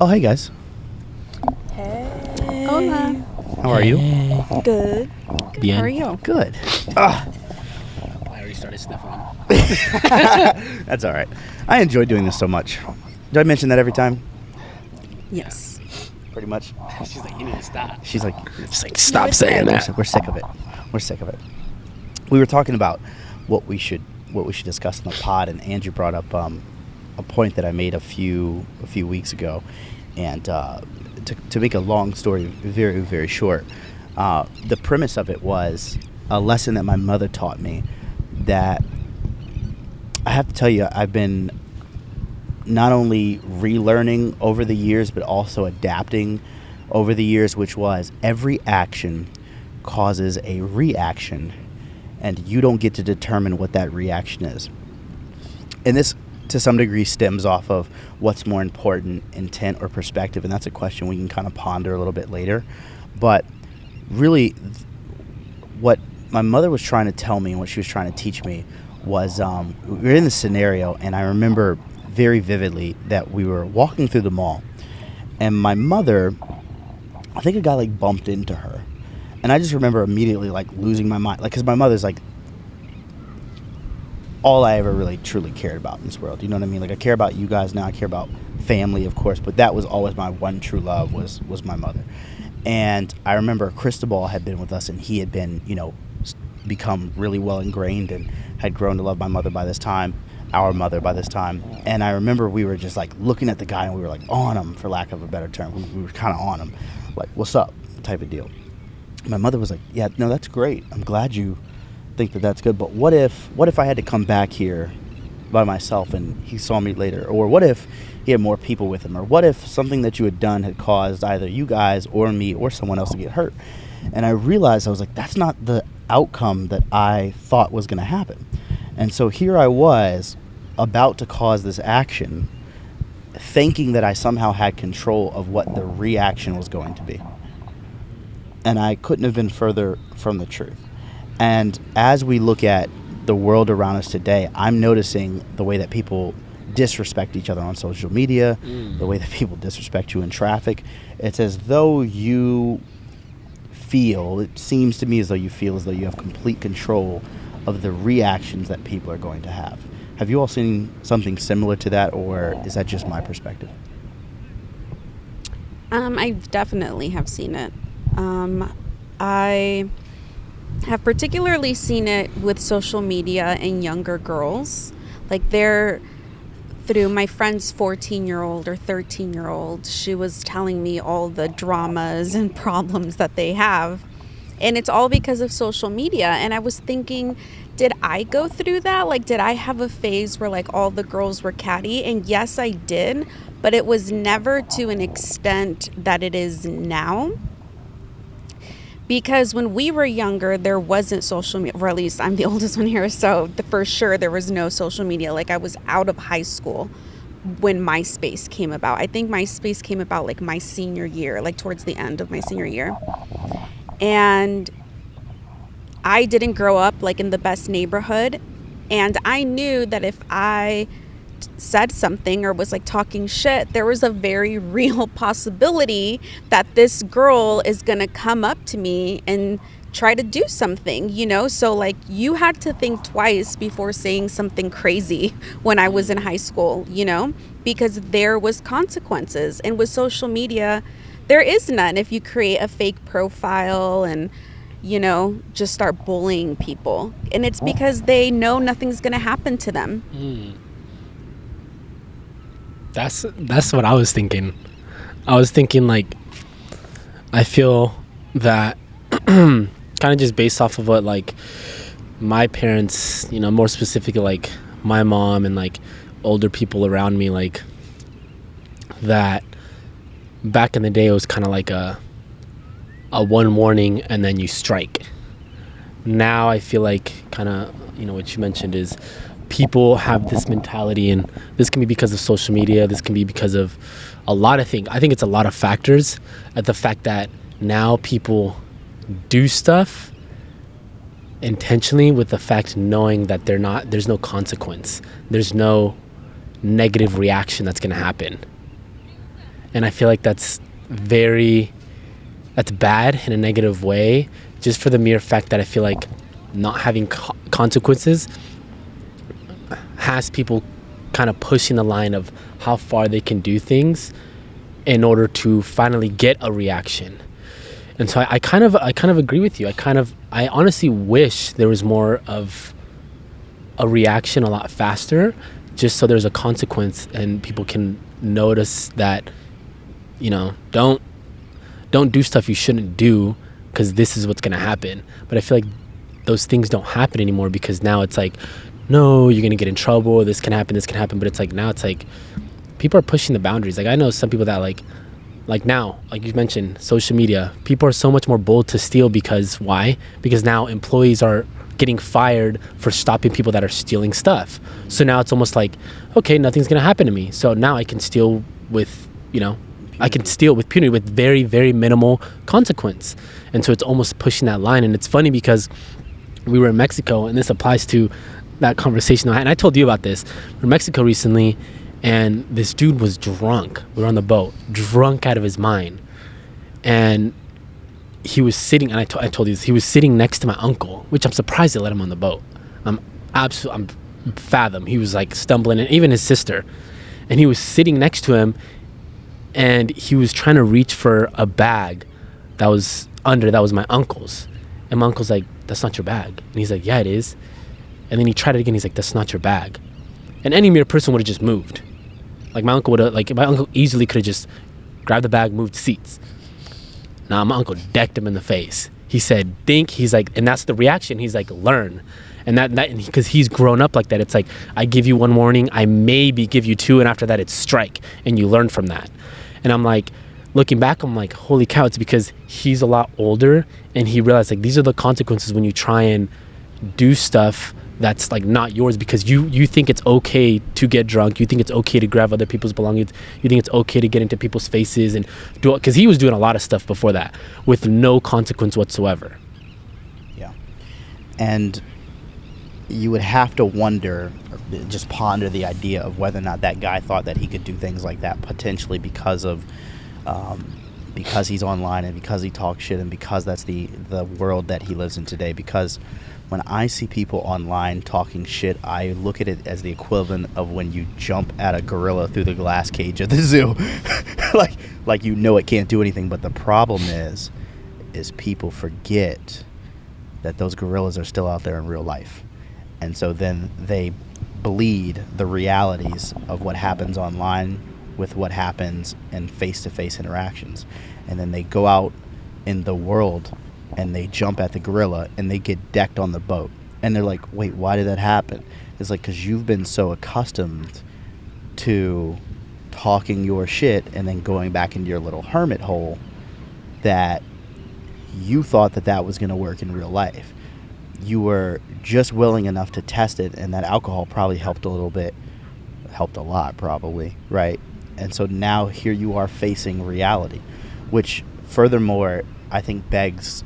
Oh, hey guys. Hey. Hola. How are you? Good. Bien. How are you? Good. I already started Stefan. That's all right. I enjoy doing this so much. Do I mention that every time? Yes. Pretty much. She's like, you need to stop. She's like, Stop saying that. we're sick of it. We're sick of it. We were talking about what we should discuss in the pod, and Andrew brought up a point that I made a few weeks ago, and to make a long story very, very short, the premise of it was a lesson that my mother taught me that I have to tell you I've been not only relearning over the years but also adapting over the years, which was every action causes a reaction, and you don't get to determine what that reaction is. And this to some degree stems off of what's more important, intent or perspective, and that's a question we can kind of ponder a little bit later. But really what my mother was trying to tell me and what she was trying to teach me was we were in this scenario, and I remember very vividly that we were walking through the mall, and my mother, I think a guy like bumped into her, and I just remember immediately like losing my mind, like, because my mother's like all I ever really truly cared about in this world. You know what I mean? Like, I care about you guys now. I care about family, of course, but that was always my one true love was my mother. And I remember Cristobal had been with us, and he had been, become really well ingrained and had grown to love my mother by this time, our mother by this time. And I remember we were just like looking at the guy, and we were like on him, for lack of a better term. We were kind of on him, like, what's up type of deal. My mother was like, yeah, no, that's great. I'm glad you think that that's good, but what if I had to come back here by myself and he saw me later? Or what if he had more people with him? Or what if something that you had done had caused either you guys or me or someone else to get hurt? And I realized, I was like, that's not the outcome that I thought was going to happen. And so here I was about to cause this action, thinking that I somehow had control of what the reaction was going to be. And I couldn't have been further from the truth. And as we look at the world around us today, I'm noticing the way that people disrespect each other on social media, the way that people disrespect you in traffic. It's as though it seems to me as though you feel as though you have complete control of the reactions that people are going to have. Have you all seen something similar to that, or is that just my perspective? I definitely have seen it. I have particularly seen it with social media and younger girls. Like, through my friend's 14-year-old or 13-year-old, she was telling me all the dramas and problems that they have. And it's all because of social media. And I was thinking, did I go through that? Like, did I have a phase where like all the girls were catty? And yes, I did, but it was never to an extent that it is now. Because when we were younger, there wasn't social media, or at least I'm the oldest one here, so for sure there was no social media. Like, I was out of high school when MySpace came about. I think MySpace came about like my senior year, like towards the end of my senior year. And I didn't grow up like in the best neighborhood. And I knew that if I said something or was like talking shit, there was a very real possibility that this girl is gonna come up to me and try to do something, so like you had to think twice before saying something crazy when I was in high school, because there was consequences. And with social media, there is none. If you create a fake profile and just start bullying people, and it's because they know nothing's gonna happen to them. That's what I was thinking. I was thinking, like, I feel that kind of just based off of what like my parents, more specifically like my mom and like older people around me, like that back in the day it was kind of like a one warning and then you strike. Now I feel like kind of what you mentioned is people have this mentality, and this can be because of social media, this can be because of a lot of things. I think it's a lot of factors, at the fact that now people do stuff intentionally with the fact knowing that there's no consequence, there's no negative reaction that's going to happen. And I feel like that's bad in a negative way, just for the mere fact that I feel like not having consequences has people kind of pushing the line of how far they can do things in order to finally get a reaction. And so I kind of agree with you. I honestly wish there was more of a reaction a lot faster, just so there's a consequence and people can notice that, don't do stuff you shouldn't do, because this is what's going to happen. But I feel like those things don't happen anymore, because now it's like, no, you're going to get in trouble, this can happen. But it's like, now it's like people are pushing the boundaries. Like, I know some people that like now, like you mentioned, social media, people are so much more bold to steal, because why? Because now employees are getting fired for stopping people that are stealing stuff. So now it's almost like, okay, nothing's going to happen to me. So now I can steal with, I can steal with impunity, with very, very minimal consequence. And so it's almost pushing that line. And it's funny because we were in Mexico, and this applies to that conversation I had. And I told you about this. We were in Mexico recently, and this dude was drunk. We were on the boat, drunk out of his mind. And he was sitting, and I told you this, he was sitting next to my uncle, which I'm surprised they let him on the boat. I'm fathom. He was like stumbling, and even his sister. And he was sitting next to him, and he was trying to reach for a bag that was my uncle's. And my uncle's like, that's not your bag. And he's like, yeah, it is. And then he tried it again. He's like, that's not your bag. And any mere person would have just moved. Like my uncle easily could have just grabbed the bag, moved seats. Nah, my uncle decked him in the face. He said, think. He's like, and that's the reaction. He's like, learn. And that because he's grown up like that. It's like, I give you one warning, I maybe give you two, and after that it's strike, and you learn from that. And I'm like, looking back, I'm like, holy cow, it's because he's a lot older, and he realized like these are the consequences when you try and do stuff that's like not yours, because you think it's okay to get drunk, you think it's okay to grab other people's belongings, you think it's okay to get into people's faces and do it, because he was doing a lot of stuff before that with no consequence whatsoever. Yeah. And you would have to wonder, or just ponder the idea of whether or not that guy thought that he could do things like that potentially because he's online, and because he talks shit, and because that's the world that he lives in today. Because when I see people online talking shit, I look at it as the equivalent of when you jump at a gorilla through the glass cage at the zoo. like it can't do anything. But the problem is people forget that those gorillas are still out there in real life. And so then they bleed the realities of what happens online with what happens in face-to-face interactions. And then they go out in the world and they jump at the gorilla and they get decked on the boat. And they're like, wait, why did that happen? It's like, because you've been so accustomed to talking your shit and then going back into your little hermit hole that you thought that was going to work in real life. You were just willing enough to test it, and that alcohol probably helped a lot probably, right? And so now here you are facing reality, which furthermore I think begs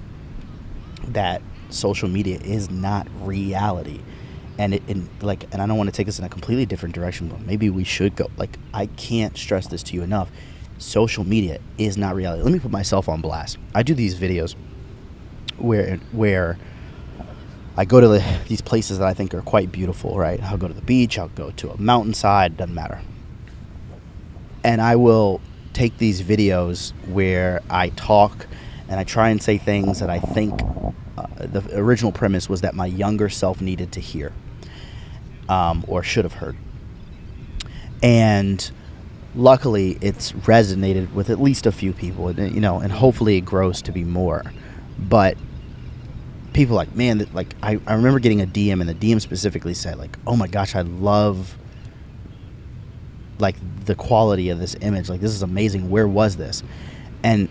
that social media is not reality. And and I don't want to take this in a completely different direction, but maybe we should go. Like, I can't stress this to you enough. Social media is not reality. Let me put myself on blast. I do these videos where I go to these places that I think are quite beautiful, right? I'll go to the beach, I'll go to a mountainside, doesn't matter. And I will take these videos where I talk and I try and say things that I think the original premise was that my younger self needed to hear, or should have heard. And luckily it's resonated with at least a few people, and hopefully it grows to be more. But people like, man, I remember getting a DM, and the DM specifically said, like, oh my gosh, I love like the quality of this image, like this is amazing, where was this? And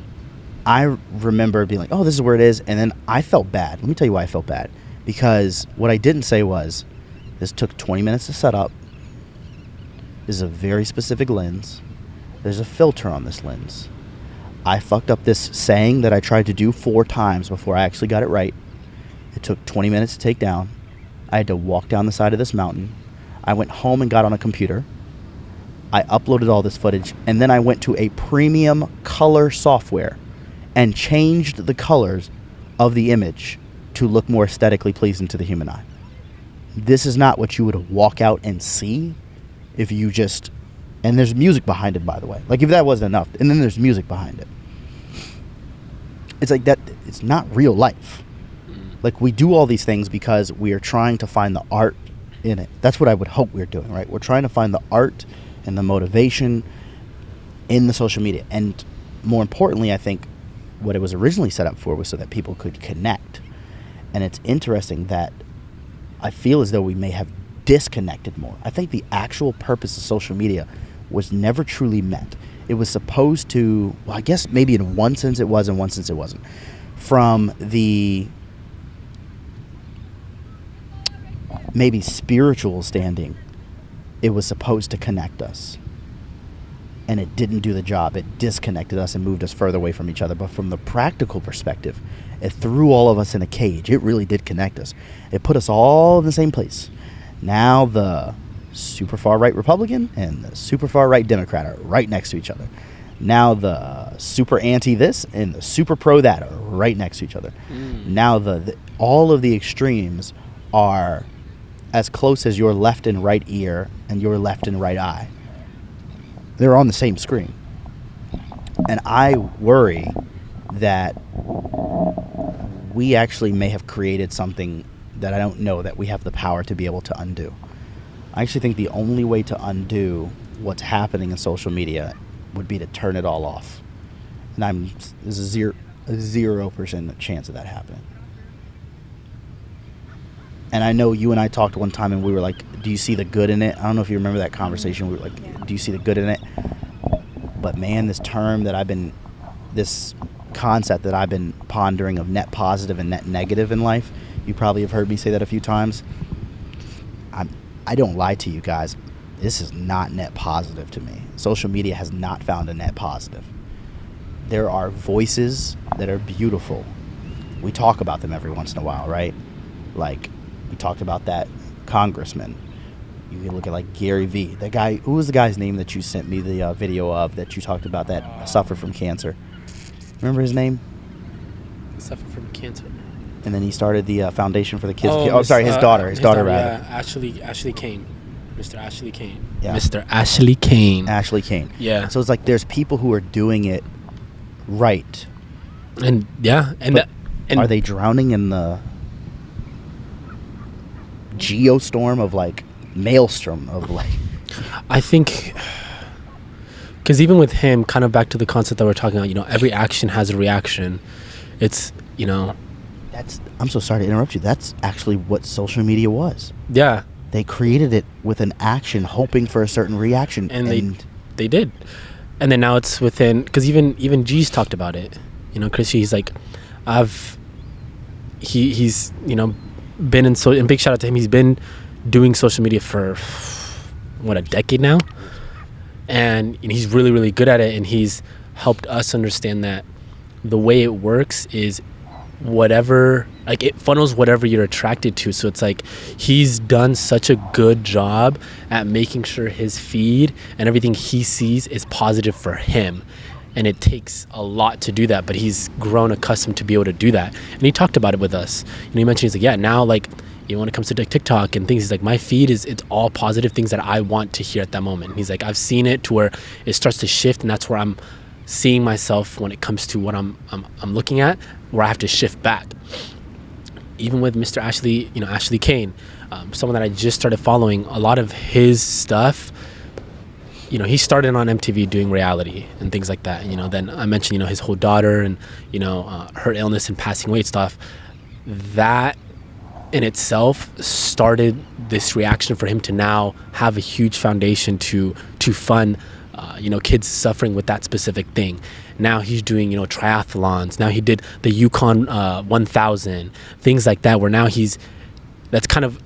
I remember being like, oh, this is where it is. And then I felt bad. Let me tell you why I felt bad. Because what I didn't say was, this took 20 minutes to set up. This is a very specific lens. There's a filter on this lens. I fucked up this saying that I tried to do 4 times before I actually got it right. It took 20 minutes to take down. I had to walk down the side of this mountain. I went home and got on a computer. I uploaded all this footage, and then I went to a premium color software and changed the colors of the image to look more aesthetically pleasing to the human eye. This is not what you would walk out and see if you just... And there's music behind it, by the way. Like, if that wasn't enough, and then there's music behind it. It's like that. It's not real life. Like, we do all these things because we are trying to find the art in it. That's what I would hope we're doing, right? We're trying to find the art and the motivation in the social media. And more importantly, I think what it was originally set up for was so that people could connect. And it's interesting that I feel as though we may have disconnected more. I think the actual purpose of social media was never truly met. It was supposed to, well, I guess maybe in one sense it was, in one sense it wasn't. From the maybe spiritual standing, it was supposed to connect us. And it didn't do the job. It disconnected us and moved us further away from each other. But from the practical perspective, it threw all of us in a cage. It really did connect us. It put us all in the same place. Now the super far right Republican and the super far right Democrat are right next to each other. Now the super anti this and the super pro that are right next to each other. Now the all of the extremes are as close as your left and right ear and your left and right eye. They're on the same screen. And I worry that we actually may have created something that I don't know that we have the power to be able to undo. I actually think the only way to undo what's happening in social media would be to turn it all off. And there's a 0% chance of that happening. And I know you and I talked one time and we were like, do you see the good in it? I don't know if you remember that conversation. We were like, do you see the good in it? But man, this concept that I've been pondering of net positive and net negative in life, you probably have heard me say that a few times. I don't lie to you guys. This is not net positive to me. Social media has not found a net positive. There are voices that are beautiful. We talk about them every once in a while, right? Like, we talked about that congressman. You can look at like Gary Vee. That guy, who was the guy's name that you sent me the video of that you talked about that suffered from cancer? Remember his name? Suffered from cancer. And then he started the foundation for the kids. His daughter. His daughter, rather. Yeah, Ashley Kane. Mr. Ashley Kane. Yeah. Mr. Ashley Kane. Ashley Kane. Yeah. So it's like there's people who are doing it right. And yeah, and are they drowning in the geostorm of like maelstrom of like? I think because even with him, kind of back to the concept that we're talking about, every action has a reaction. It's I'm so sorry to interrupt you. That's actually what social media was. Yeah. They created it with an action, hoping for a certain reaction, and they did. And then now it's within, because even G's talked about it. Chris, he's like, he's been in and big shout out to him. He's been doing social media for a decade now, and he's really, really good at it. And he's helped us understand that the way it works is whatever, like, it funnels whatever you're attracted to. So it's like he's done such a good job at making sure his feed and everything he sees is positive for him. And it takes a lot to do that, but he's grown accustomed to be able to do that. And he talked about it with us. And he mentioned, he's like, yeah, now, like, when it comes to TikTok and things, he's like, my feed it's all positive things that I want to hear at that moment. And he's like, I've seen it to where it starts to shift, and that's where I'm seeing myself when it comes to what I'm looking at, where I have to shift back. Even with Mr. Ashley Kane, someone that I just started following, a lot of his stuff, he started on MTV doing reality and things like that. Then I mentioned, his whole daughter and, her illness and passing away stuff. That in itself started this reaction for him to now have a huge foundation to fund kids suffering with that specific thing. Now he's doing, triathlons. Now he did the Yukon 1000, things like that, where now that's kind of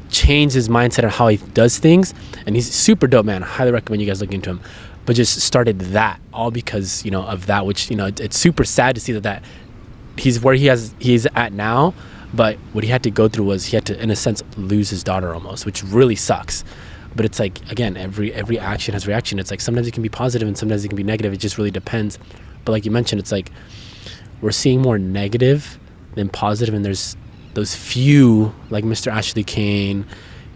changed his mindset on how he does things. And he's super dope, man. I highly recommend you guys look into him. But just started that all because, of that, which, it's super sad to see that he's where he's at now. But what he had to go through was he had to, in a sense, lose his daughter almost, which really sucks. But it's like, again, every action has reaction. It's like sometimes it can be positive and sometimes it can be negative. It just really depends. But like you mentioned, it's like we're seeing more negative than positive, and there's those few, like Mr. Ashley Kane,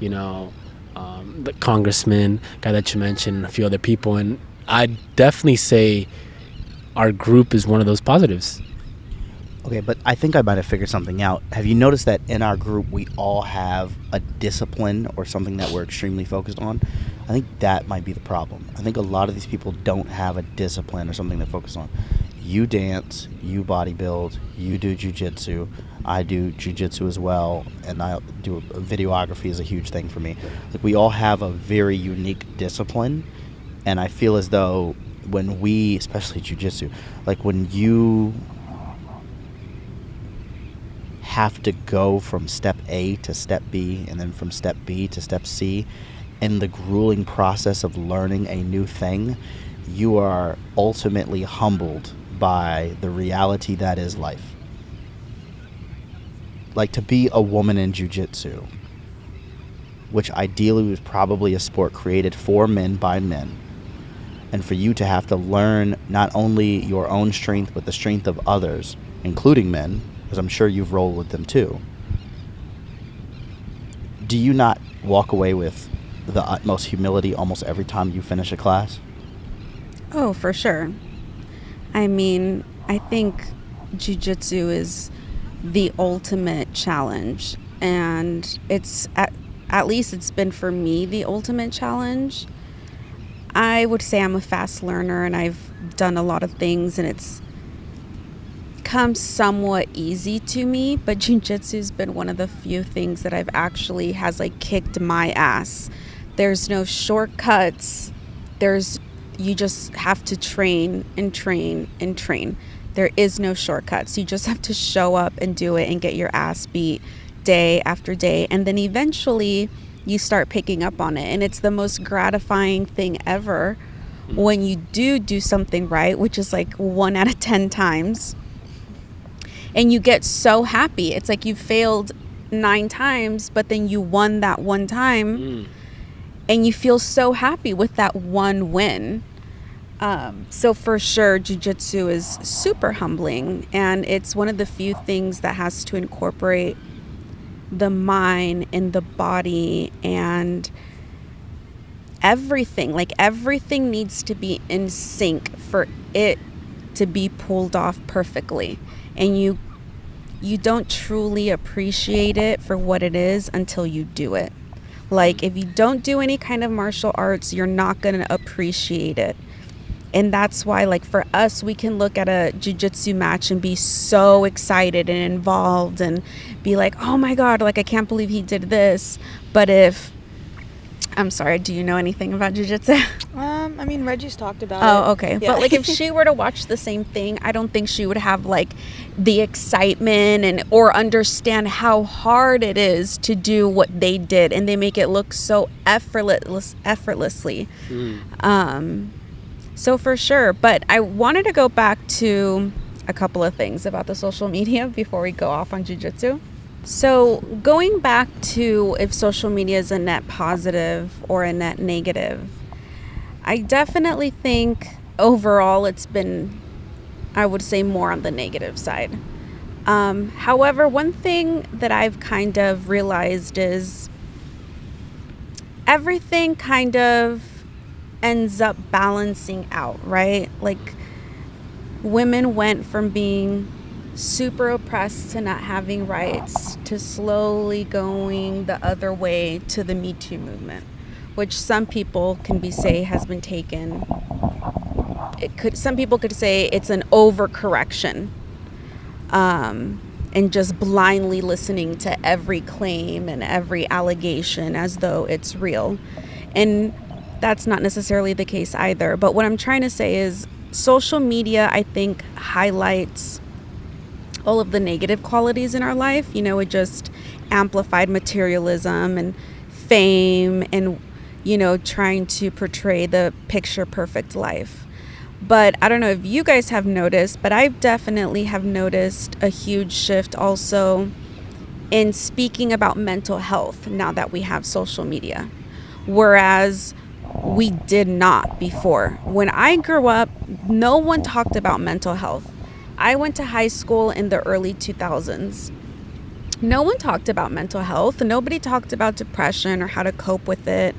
you know, the congressman guy that you mentioned, and a few other people. And I'd definitely say our group is one of those positives. Okay, but I think I might have figured something out. Have you noticed that in our group we all have a discipline or something that we're extremely focused on? I think that might be the problem. I think a lot of these people don't have a discipline or something to focus on. You dance, you bodybuild, you do jiu-jitsu, I do jiu-jitsu as well, and I do videography is a huge thing for me. Like, we all have a very unique discipline, and I feel as though when we, especially jiu-jitsu, like when you have to go from step A to step B and then from step B to step C, in the grueling process of learning a new thing, you are ultimately humbled by the reality that is life. Like, to be a woman in jiu-jitsu, which ideally was probably a sport created for men by men, and for you to have to learn not only your own strength but the strength of others, including men, because I'm sure you've rolled with them too, do you not walk away with the utmost humility almost every time you finish a class? Oh, for sure. I mean, I think jiu-jitsu is the ultimate challenge, and it's at least it's been for me the ultimate challenge. I would say I'm a fast learner, and I've done a lot of things, and it's come somewhat easy to me, but jiu-jitsu has been one of the few things that I've actually has like kicked my ass. There's no shortcuts. You just have to train and train and train. There is no shortcuts. You just have to show up and do it and get your ass beat day after day, and then eventually you start picking up on it, and it's the most gratifying thing ever when you do something right, which is like 1 out of 10 times. And you get so happy. It's like you failed 9 times, but then you won that one time. And you feel so happy with that one win. So for sure, jiu-jitsu is super humbling. And it's one of the few things that has to incorporate the mind and the body and everything. Like, everything needs to be in sync for it to be pulled off perfectly. And you don't truly appreciate it for what it is until you do it. Like, if you don't do any kind of martial arts, you're not going to appreciate it. And that's why, like, for us, we can look at a jiu-jitsu match and be so excited and involved and be like, oh my God, like, I can't believe he did this. But I'm sorry, do you know anything about jiu-jitsu? I mean, Reggie's talked about it. Oh, okay. Yeah. But like, if she were to watch the same thing, I don't think she would have like the excitement or understand how hard it is to do what they did, and they make it look so effortlessly. So for sure. But I wanted to go back to a couple of things about the social media before we go off on jiu-jitsu. So going back to if social media is a net positive or a net negative, I definitely think overall it's been, I would say, more on the negative side. However, one thing that I've kind of realized is everything kind of ends up balancing out, right? Like, women went from being super oppressed to not having rights to slowly going the other way to the Me Too movement, which some people say has been taken. Some people could say it's an overcorrection, and just blindly listening to every claim and every allegation as though it's real. And that's not necessarily the case either. But what I'm trying to say is social media, I think, highlights all of the negative qualities in our life. You know, it just amplified materialism and fame and, you know, trying to portray the picture perfect life. But I don't know if you guys have noticed, but I definitely have noticed a huge shift also in speaking about mental health now that we have social media. whereas we did not before. When I grew up, no one talked about mental health. I went to high school in the early 2000s. No one talked about mental health. Nobody talked about depression or how to cope with it.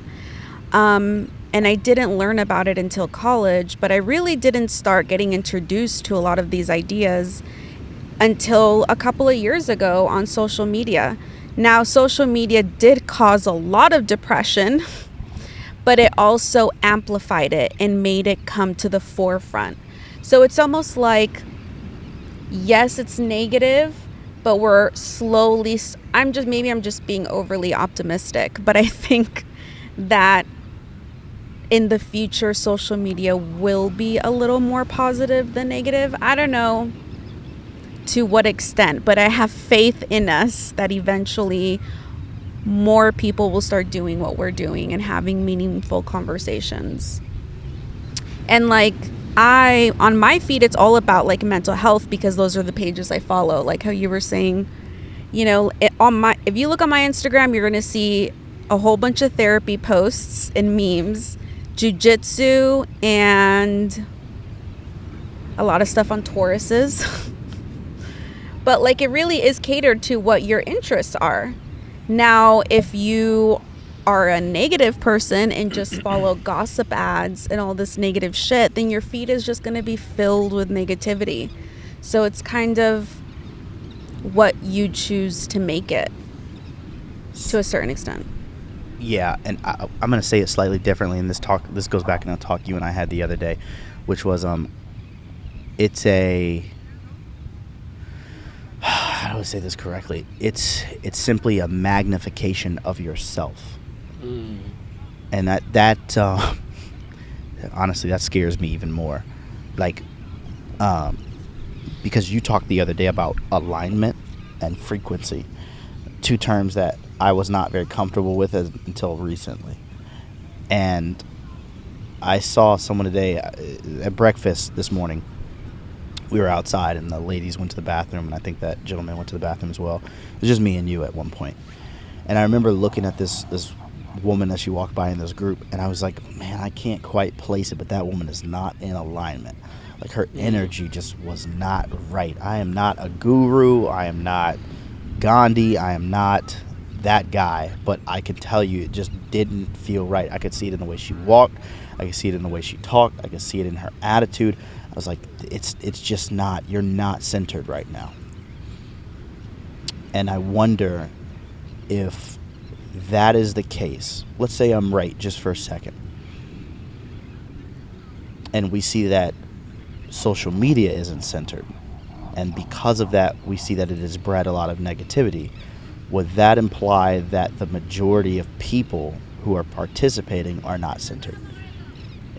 And I didn't learn about it until college, but I really didn't start getting introduced to a lot of these ideas until a couple of years ago on social media. Now, social media did cause a lot of depression, but it also amplified it and made it come to the forefront. So it's almost like, yes, it's negative, but we're slowly, I'm just being overly optimistic, but I think that in the future, social media will be a little more positive than negative. I don't know to what extent, but I have faith in us that eventually more people will start doing what we're doing and having meaningful conversations. And like, on my feed, it's all about like mental health because those are the pages I follow. Like how you were saying, you know, if you look on my Instagram, you're going to see a whole bunch of therapy posts and memes, jujitsu, and a lot of stuff on Tauruses. But like, it really is catered to what your interests are. Now, if you are a negative person and just follow gossip ads and all this negative shit, then your feed is just going to be filled with negativity. So it's kind of what you choose to make it to a certain extent. Yeah, and I'm going to say it slightly differently in this talk. This goes back in a talk you and I had the other day, which was it's a, how do I say this correctly? It's simply a magnification of yourself. And that honestly, that scares me even more. Like, because you talked the other day about alignment and frequency, two terms that I was not very comfortable with until recently. And I saw someone today at breakfast this morning. We were outside and the ladies went to the bathroom, and I think that gentleman went to the bathroom as well. It was just me and you at one point. And I remember looking at this woman as she walked by in this group, and I was like, man, I can't quite place it, but that woman is not in alignment. Like, her energy just was not right. I am not a guru. I am not Gandhi. I am not that guy, but I can tell you it just didn't feel right. I could see it in the way she walked. I could see it in the way she talked. I could see it in her attitude. I was like, it's just not, you're not centered right now. And I wonder if that is the case. Let's say I'm right just for a second. And we see that social media isn't centered. And because of that, we see that it has bred a lot of negativity. Would that imply that the majority of people who are participating are not centered?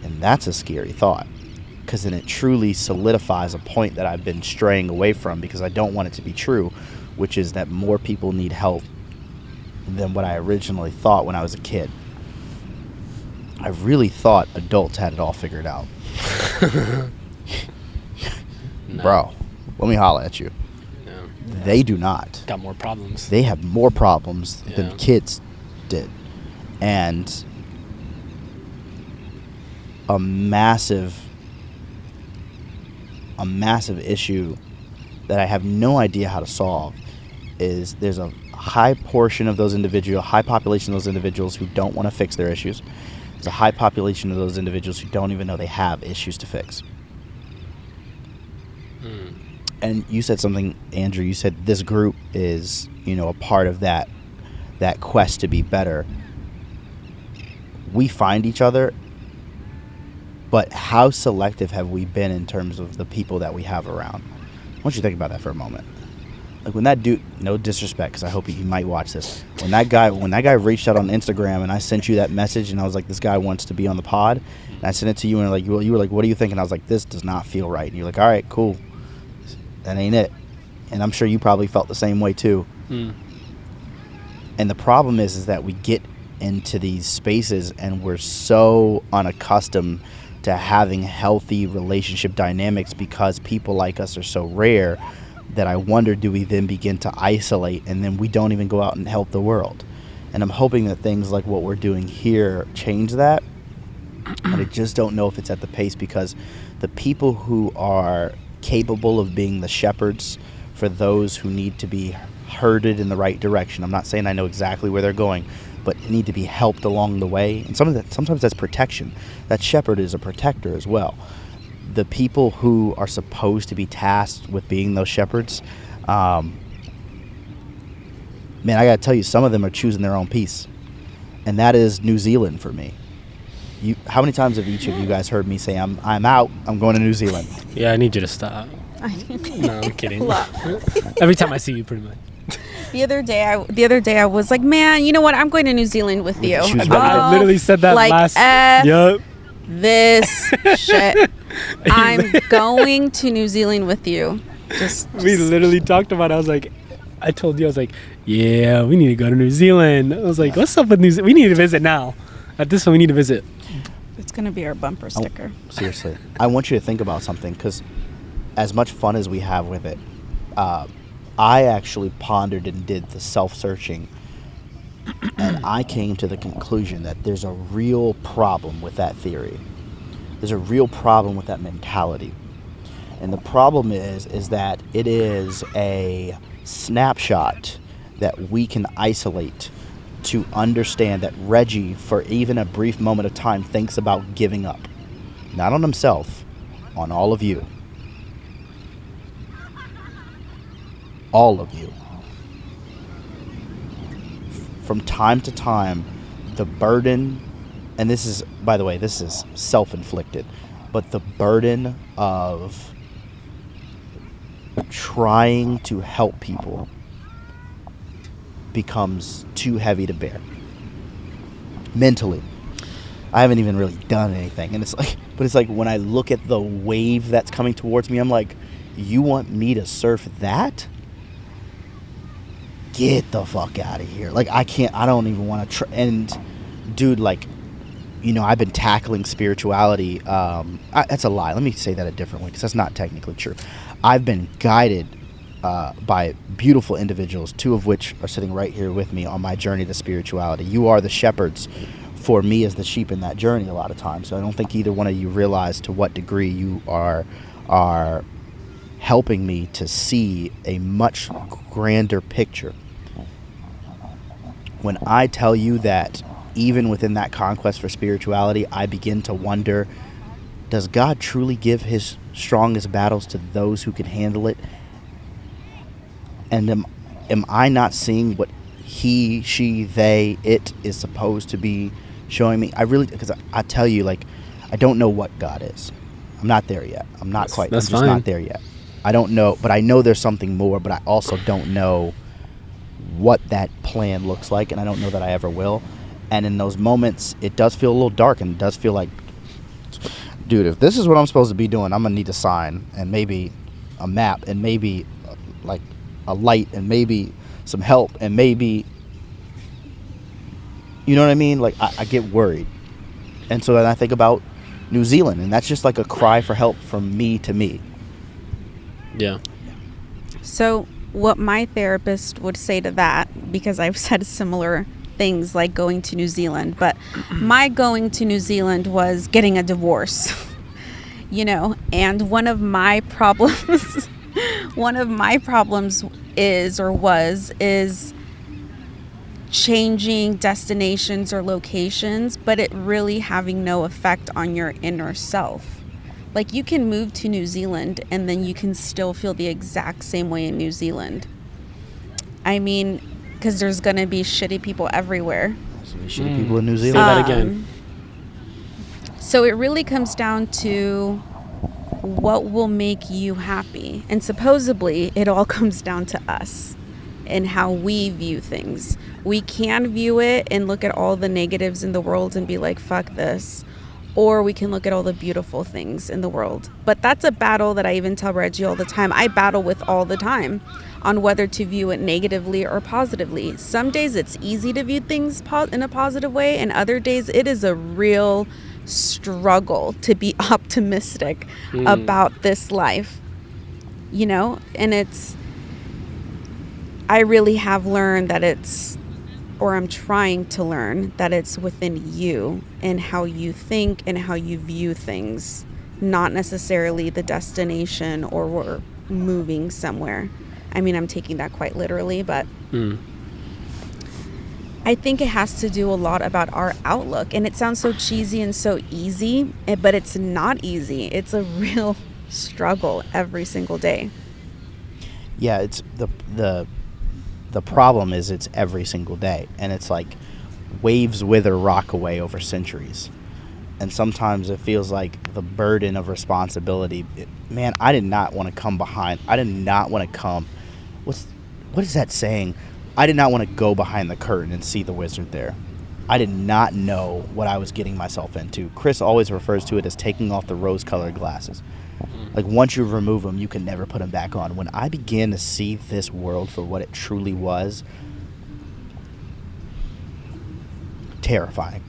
And that's a scary thought, because then it truly solidifies a point that I've been straying away from because I don't want it to be true, which is that more people need help than what I originally thought when I was a kid. I really thought adults had it all figured out. No. Bro, let me holler at you. No. They do not. Got more problems. They have more problems than Yeah. kids did. And a massive issue that I have no idea how to solve is there's a high population of those individuals who don't want to fix their issues. There's a high population of those individuals who don't even know they have issues to fix. And you said something, Andrew, you said this group is, a part of that quest to be better. We find each other, but how selective have we been in terms of the people that we have around? I want you to think about that for a moment. Like, when that dude, no disrespect, because I hope he might watch this. When that guy reached out on Instagram and I sent you that message and I was like, this guy wants to be on the pod, and I sent it to you and you were like, what do you think? And I was like, this does not feel right. And you're like, all right, cool. That ain't it. And I'm sure you probably felt the same way too. And the problem is that we get into these spaces and we're so unaccustomed to having healthy relationship dynamics because people like us are so rare that I wonder, do we then begin to isolate and then we don't even go out and help the world? And I'm hoping that things like what we're doing here change that. But I just don't know if it's at the pace, because the people who are capable of being the shepherds for those who need to be herded in the right direction. I'm not saying I know exactly where they're going, but need to be helped along the way. And sometimes that's protection. That shepherd is a protector as well. The people who are supposed to be tasked with being those shepherds, man, I gotta tell you, some of them are choosing their own peace, and that is New Zealand for me. How many times have each of you guys heard me say, I'm out, I'm going to New Zealand? Yeah, I need you to stop. No, I'm kidding. Every time I see you, pretty much. The other day I was like, man, you know what? I'm going to New Zealand with you. I literally said that like last. F this shit. I'm going to New Zealand with you. We literally talked about it. I told you, I was like, yeah, we need to go to New Zealand. I was like, what's up with New Zealand? We need to visit now. At this point, we need to visit. It's going to be our bumper sticker. Seriously. I want you to think about something, because as much fun as we have with it, I actually pondered and did the self-searching, and I came to the conclusion that there's a real problem with that theory. There's a real problem with that mentality. And the problem is that it is a snapshot that we can isolate to understand that Reggie, for even a brief moment of time, thinks about giving up. Not on himself, on all of you. All of you. From time to time, the burden, and this is, by the way, this is self-inflicted, but the burden of trying to help people becomes too heavy to bear. Mentally. I haven't even really done anything. And it's like when I look at the wave that's coming towards me, I'm like, you want me to surf that? Get the fuck out of here. Like, I don't even want to try. And dude, like, you know, I've been tackling spirituality. That's a lie. Let me say that a different way, because that's not technically true. I've been guided by beautiful individuals, two of which are sitting right here with me on my journey to spirituality. You are the shepherds for me as the sheep in that journey a lot of times. So I don't think either one of you realize to what degree you are helping me to see a much grander picture. When I tell you that even within that conquest for spirituality, I begin to wonder, does God truly give his strongest battles to those who can handle it? And am I not seeing what he, she, they, it is supposed to be showing me? Because I tell you, like, I don't know what God is. I'm not there yet. I'm just not there yet. I don't know, but I know there's something more, but I also don't know what that plan looks like, and I don't know that I ever will. And in those moments, it does feel a little dark, and it does feel like, dude, if this is what I'm supposed to be doing, I'm gonna need a sign, and maybe a map, and maybe like a light, and maybe some help, and maybe, you know what I mean? Like, I get worried. And so then I think about New Zealand, and that's just like a cry for help from me to me. Yeah. So what my therapist would say to that, because I've said similar things like going to New Zealand, but my going to New Zealand was getting a divorce, you know, and one of my problems is changing destinations or locations, but it really having no effect on your inner self. Like, you can move to New Zealand and then you can still feel the exact same way in New Zealand. I mean, because there's going to be shitty people everywhere. Shitty people in New Zealand. Say that again. So it really comes down to what will make you happy. And supposedly, it all comes down to us and how we view things. We can view it and look at all the negatives in the world and be like, fuck this. Or we can look at all the beautiful things in the world. But that's a battle that I even tell Reggie all the time. I battle with all the time on whether to view it negatively or positively. Some days it's easy to view things in a positive way, and other days it is a real struggle to be optimistic about this life. You know? And I really have learned that it's or I'm trying to learn that it's within you and how you think and how you view things, not necessarily the destination or we're moving somewhere. I mean, I'm taking that quite literally, but I think it has to do a lot about our outlook. And it sounds so cheesy and so easy, but it's not easy. It's a real struggle every single day. Yeah, it's the problem is it's every single day, and it's like waves wither rock away over centuries. And sometimes it feels like the burden of responsibility. Man, I did not want to come behind. I did not want to come. What is that saying? I did not want to go behind the curtain and see the wizard there. I did not know what I was getting myself into. Chris always refers to it as taking off the rose-colored glasses. Like, once you remove them, you can never put them back on. When I began to see this world for what it truly was, terrifying.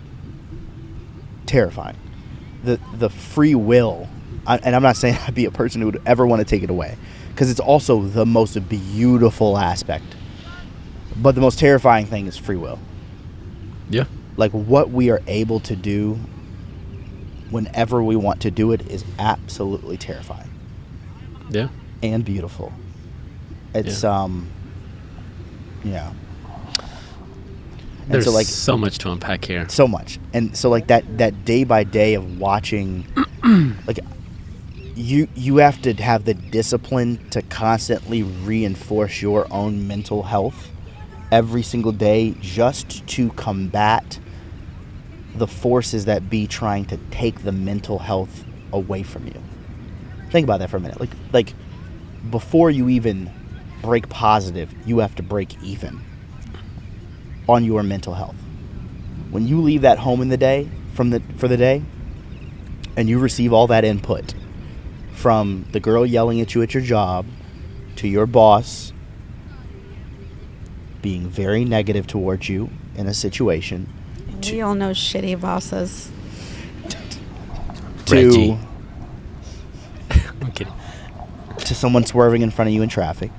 The free will, and I'm not saying I'd be a person who would ever want to take it away, because it's also the most beautiful aspect. But the most terrifying thing is free will. Yeah. Like, what we are able to do whenever we want to do it is absolutely terrifying. Yeah. And beautiful. It's yeah. There's so, like, so much to unpack here. So much. And so, like, that day by day of watching, like, you have to have the discipline to constantly reinforce your own mental health every single day, just to combat the forces that be trying to take the mental health away from you. Think about that for a minute. Like before you even break positive, you have to break even on your mental health. When you leave that home in the day for the day, and you receive all that input from the girl yelling at you at your job, to your boss being very negative towards you in a situation. We all know shitty bosses. Reggie. I'm kidding. To someone swerving in front of you in traffic.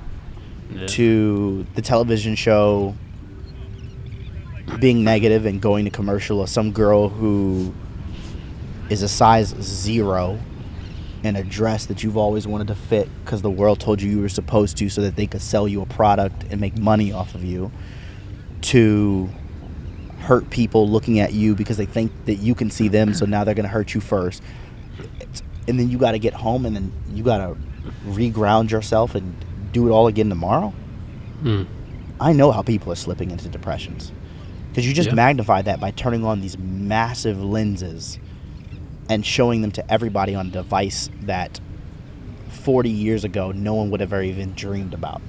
Yeah. To the television show being negative and going to commercial of some girl who is a size 0 in a dress that you've always wanted to fit because the world told you were supposed to, so that they could sell you a product and make money off of you. To hurt people looking at you because they think that you can see them, so now they're going to hurt you first. And then you got to get home, and then you got to reground yourself and do it all again tomorrow. I know how people are slipping into depressions, because you just magnify that by turning on these massive lenses and showing them to everybody on a device that 40 years ago no one would have ever even dreamed about.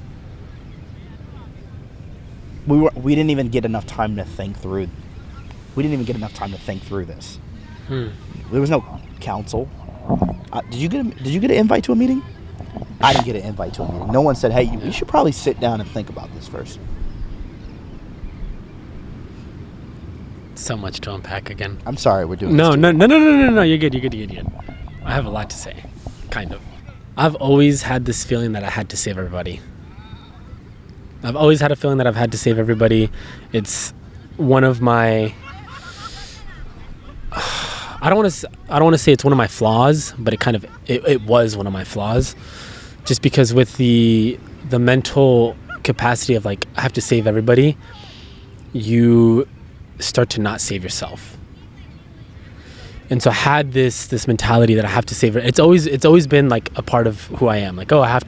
We didn't even get enough time to think through. We didn't even get enough time to think through this. There was no counsel. Did you get an invite to a meeting? I didn't get an invite to a meeting. No one said, "Hey, you should probably sit down and think about this first." So much to unpack again. I'm sorry, we're doing No. this. You're good. I have a lot to say, kind of. I've always had this feeling that I had to save everybody. I've always had a feeling that I've had to save everybody. It's one of my. I don't want to say it's one of my flaws, but it was one of my flaws, just because with the mental capacity of, like, I have to save everybody, you start to not save yourself. And so I had this mentality that I have to save it. It's always been like a part of who I am. Like, oh, I have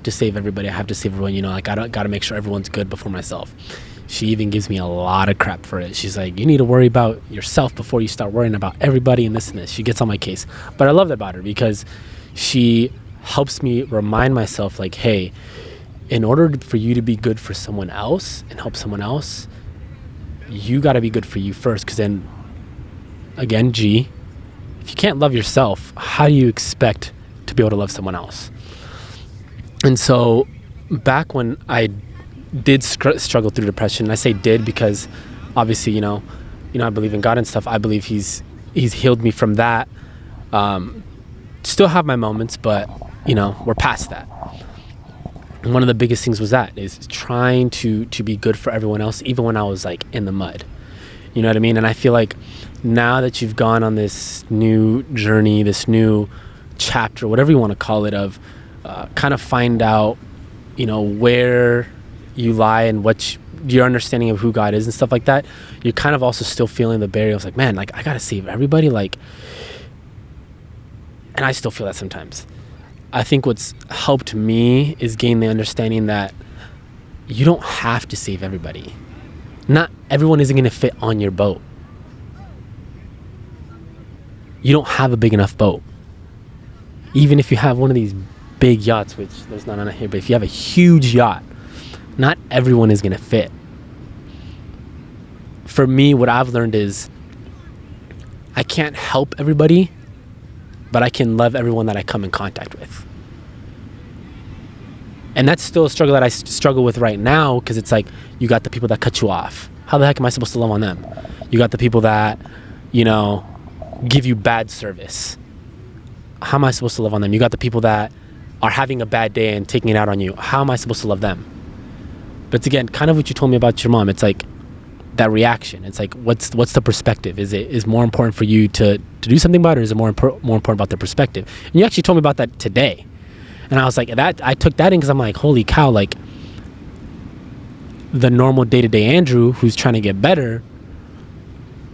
to save everybody. I have to save everyone. You know, like, I got to make sure everyone's good before myself. She even gives me a lot of crap for it. She's like, you need to worry about yourself before you start worrying about everybody and this and this. She gets on my case. But I love that about her, because she helps me remind myself, like, hey, in order for you to be good for someone else and help someone else, you got to be good for you first. Because then, again, if you can't love yourself, how do you expect to be able to love someone else? And so back when I did struggle through depression, and I say did because obviously, you know, I believe in God and stuff. I believe he's healed me from that. Still have my moments, but, you know, we're past that. And one of the biggest things was that is trying to be good for everyone else, even when I was like in the mud. You know what I mean? And I feel like now that you've gone on this new journey, this new chapter, whatever you want to call it, of kind of find out, you know, where you lie and what your understanding of who God is and stuff like that, you're kind of also still feeling the barrier of like, man, like I gotta save everybody, like, and I still feel that sometimes. I think what's helped me is gain the understanding that you don't have to save everybody. Not everyone isn't gonna fit on your boat. You don't have a big enough boat. Even if you have one of these big yachts, which there's none on here, but if you have a huge yacht, not everyone is going to fit. For me, what I've learned is I can't help everybody, but I can love everyone that I come in contact with. And that's still a struggle that I struggle with right now, because it's like, you got the people that cut you off. How the heck am I supposed to love on them? You got the people that, you know, give you bad service. How am I supposed to love on them? You got the people that are having a bad day and taking it out on you. How am I supposed to love them? But again, kind of what you told me about your mom, it's like that reaction. It's like, what's the perspective? Is more important for you to do something about it, or is it more important about the perspective? And you actually told me about that today. And I was like, I took that in because I'm like, holy cow, like the normal day-to-day Andrew who's trying to get better,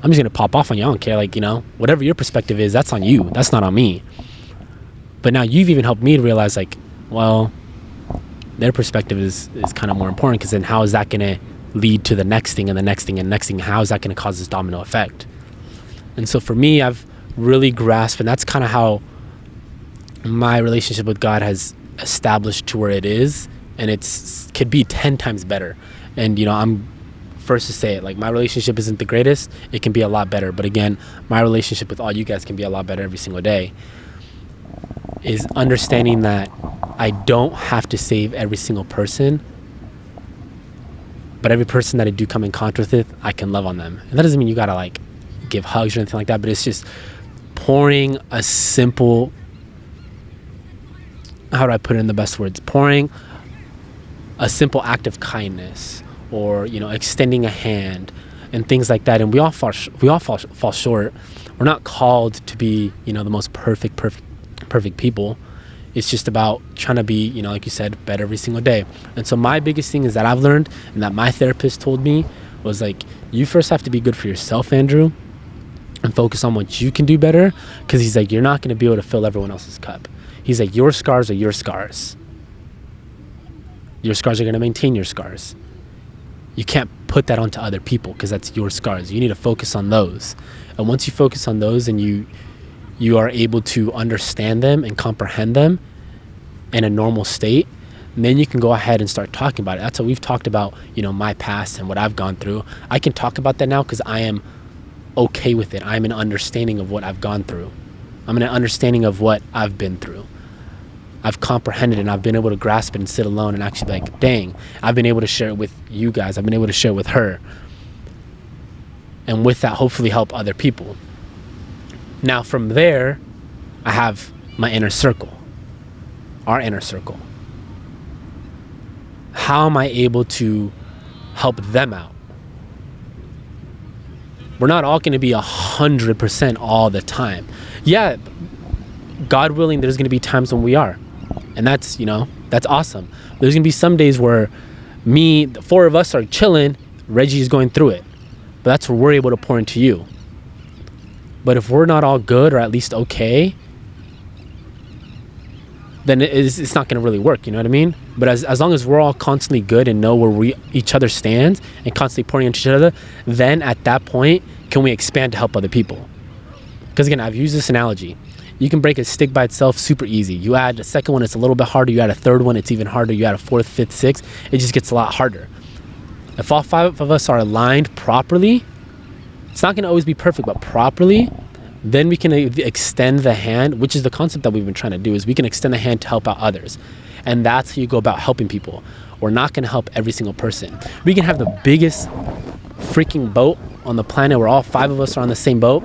I'm just going to pop off on you. I don't care. Like, you know, whatever your perspective is, that's on you. That's not on me. But now you've even helped me to realize, like, well, their perspective is kind of more important, because then how is that going to lead to the next thing and the next thing and next thing? How is that going to cause this domino effect? And so for me, I've really grasped, and that's kind of how my relationship with God has established to where it is, and could be 10 times better. And, you know, I'm first to say it, like, my relationship isn't the greatest. It can be a lot better. But again, my relationship with all you guys can be a lot better every single day. Is understanding that I don't have to save every single person, but every person that I do come in contact with, I can love on them. And that doesn't mean you gotta like give hugs or anything like that, but it's just pouring a simple, how do I put it in the best words? Pouring a simple act of kindness, or, you know, extending a hand and things like that. And we all fall short. We're not called to be, you know, the most perfect people. It's just about trying to be, you know, like you said, better every single day. And so my biggest thing is that I've learned, and that my therapist told me, was like, you first have to be good for yourself, Andrew, and focus on what you can do better. Because he's like, you're not going to be able to fill everyone else's cup. He's like, your scars are your scars. Your scars are going to maintain your scars. You can't put that onto other people, because that's your scars. You need to focus on those. And once you focus on those, and you are able to understand them and comprehend them in a normal state, and then you can go ahead and start talking about it. That's what we've talked about, you know, my past and what I've gone through. I can talk about that now because I am okay with it. I'm an understanding of what I've gone through. I'm an understanding of what I've been through. I've comprehended it, and I've been able to grasp it and sit alone and actually be like, dang, I've been able to share it with you guys. I've been able to share it with her. And with that, hopefully help other people. Now from there, I have my inner circle, our inner circle. How am I able to help them out? We're not all going to be 100% all the time. Yeah, God willing, there's going to be times when we are. And that's, you know, that's awesome. There's going to be some days where the four of us are chilling, Reggie's going through it. But that's where we're able to pour into you. But if we're not all good, or at least okay, then it's not going to really work, you know what I mean? But as long as we're all constantly good and know where each other stands and constantly pouring into each other, then at that point, can we expand to help other people? Because again, I've used this analogy. You can break a stick by itself super easy. You add a second one, it's a little bit harder. You add a third one, it's even harder. You add a fourth, fifth, sixth, it just gets a lot harder. If all five of us are aligned properly, it's not going to always be perfect, but properly, then we can extend the hand, which is the concept that we've been trying to do, is we can extend the hand to help out others. And that's how you go about helping people. We're not going to help every single person. We can have the biggest freaking boat on the planet where all five of us are on the same boat.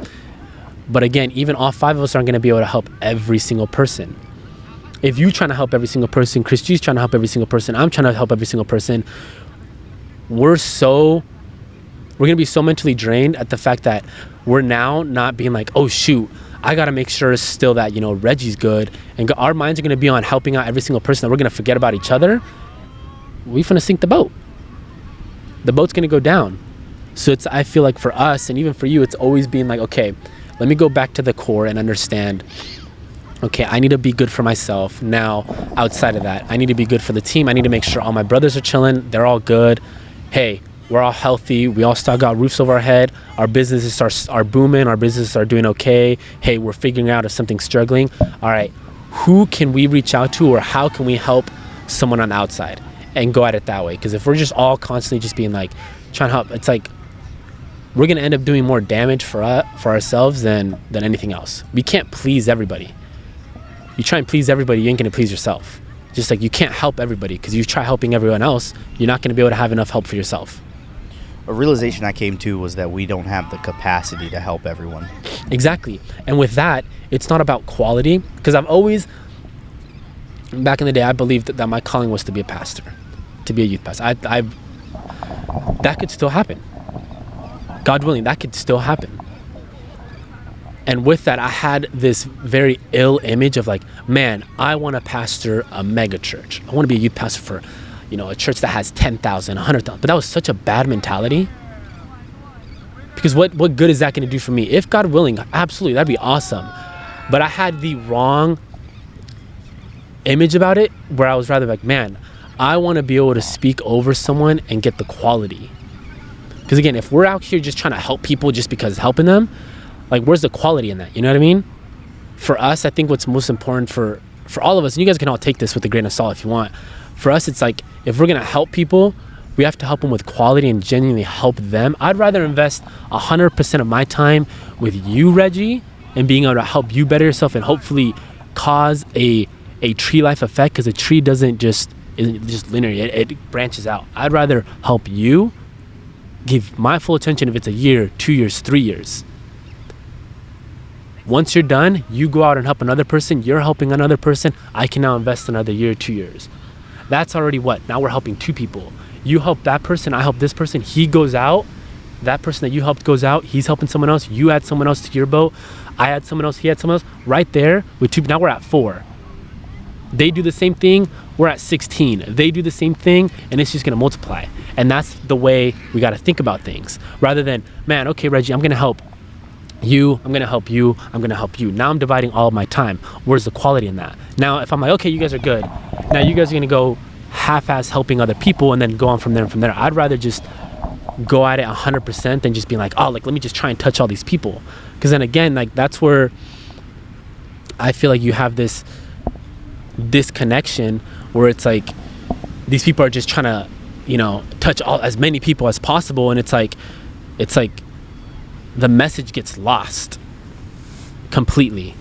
But again, even all five of us aren't going to be able to help every single person. if you trying to help every single person, Christy's trying to help every single person, I'm trying to help every single person, we're gonna be so mentally drained at the fact that we're now not being like, oh shoot, I gotta make sure still that, you know, Reggie's good, and our minds are gonna be on helping out every single person, that we're gonna forget about each other. We finna sink the boat. The boat's gonna go down. So I feel like for us, and even for you, it's always being like, okay, let me go back to the core and understand, okay, I need to be good for myself. Now, outside of that, I need to be good for the team. I need to make sure all my brothers are chilling, they're all good. Hey, we're all healthy. We all still got roofs over our head. Our businesses are booming. Our businesses are doing okay. Hey, we're figuring out if something's struggling. All right, who can we reach out to, or how can we help someone on the outside, and go at it that way? Because if we're just all constantly just being like, trying to help, it's like, we're going to end up doing more damage for ourselves than anything else. We can't please everybody. You try and please everybody, you ain't going to please yourself. Just like you can't help everybody, because you try helping everyone else, you're not going to be able to have enough help for yourself. A realization I came to was that we don't have the capacity to help everyone. Exactly. And with that, it's not about quality, because I've always, back in the day, I believed that my calling was to be a pastor, to be a youth pastor. That could still happen. God willing, that could still happen. And with that, I had this very ill image of like, man, I want to pastor a mega church. I want to be a youth pastor for, you know, a church that has 10,000, 100,000. But that was such a bad mentality. Because what good is that going to do for me? If God willing, absolutely, that'd be awesome. But I had the wrong image about it, where I was rather like, man, I want to be able to speak over someone and get the quality. Because again, if we're out here just trying to help people just because it's helping them, like, where's the quality in that? You know what I mean? For us, I think what's most important for all of us, and you guys can all take this with a grain of salt if you want. For us, it's like, if we're going to help people, we have to help them with quality and genuinely help them. I'd rather invest 100% of my time with you, Reggie, and being able to help you better yourself and hopefully cause a tree life effect, because a tree isn't just linear, it branches out. I'd rather help you, give my full attention if it's a year, 2 years, 3 years. Once you're done, you go out and help another person, you're helping another person, I can now invest another year, 2 years. That's already what? Now we're helping two people. You help that person, I help this person, he goes out, that person that you helped goes out, he's helping someone else, you add someone else to your boat, I add someone else, he had someone else, right there with two, now we're at 4. They do the same thing, we're at 16. They do the same thing, and it's just gonna multiply. And that's the way we gotta think about things. Rather than, man, okay, Reggie, I'm gonna help you, I'm gonna help you, I'm gonna help you. Now I'm dividing all of my time. Where's the quality in that? Now, if I'm like, okay, you guys are good, now you guys are gonna go half-ass helping other people and then go on from there and from there. I'd rather just go at it 100% than just being like, oh, like, let me just try and touch all these people. Because then again, like, that's where I feel like you have this disconnection where it's like these people are just trying to, you know, touch as many people as possible, and it's like the message gets lost completely,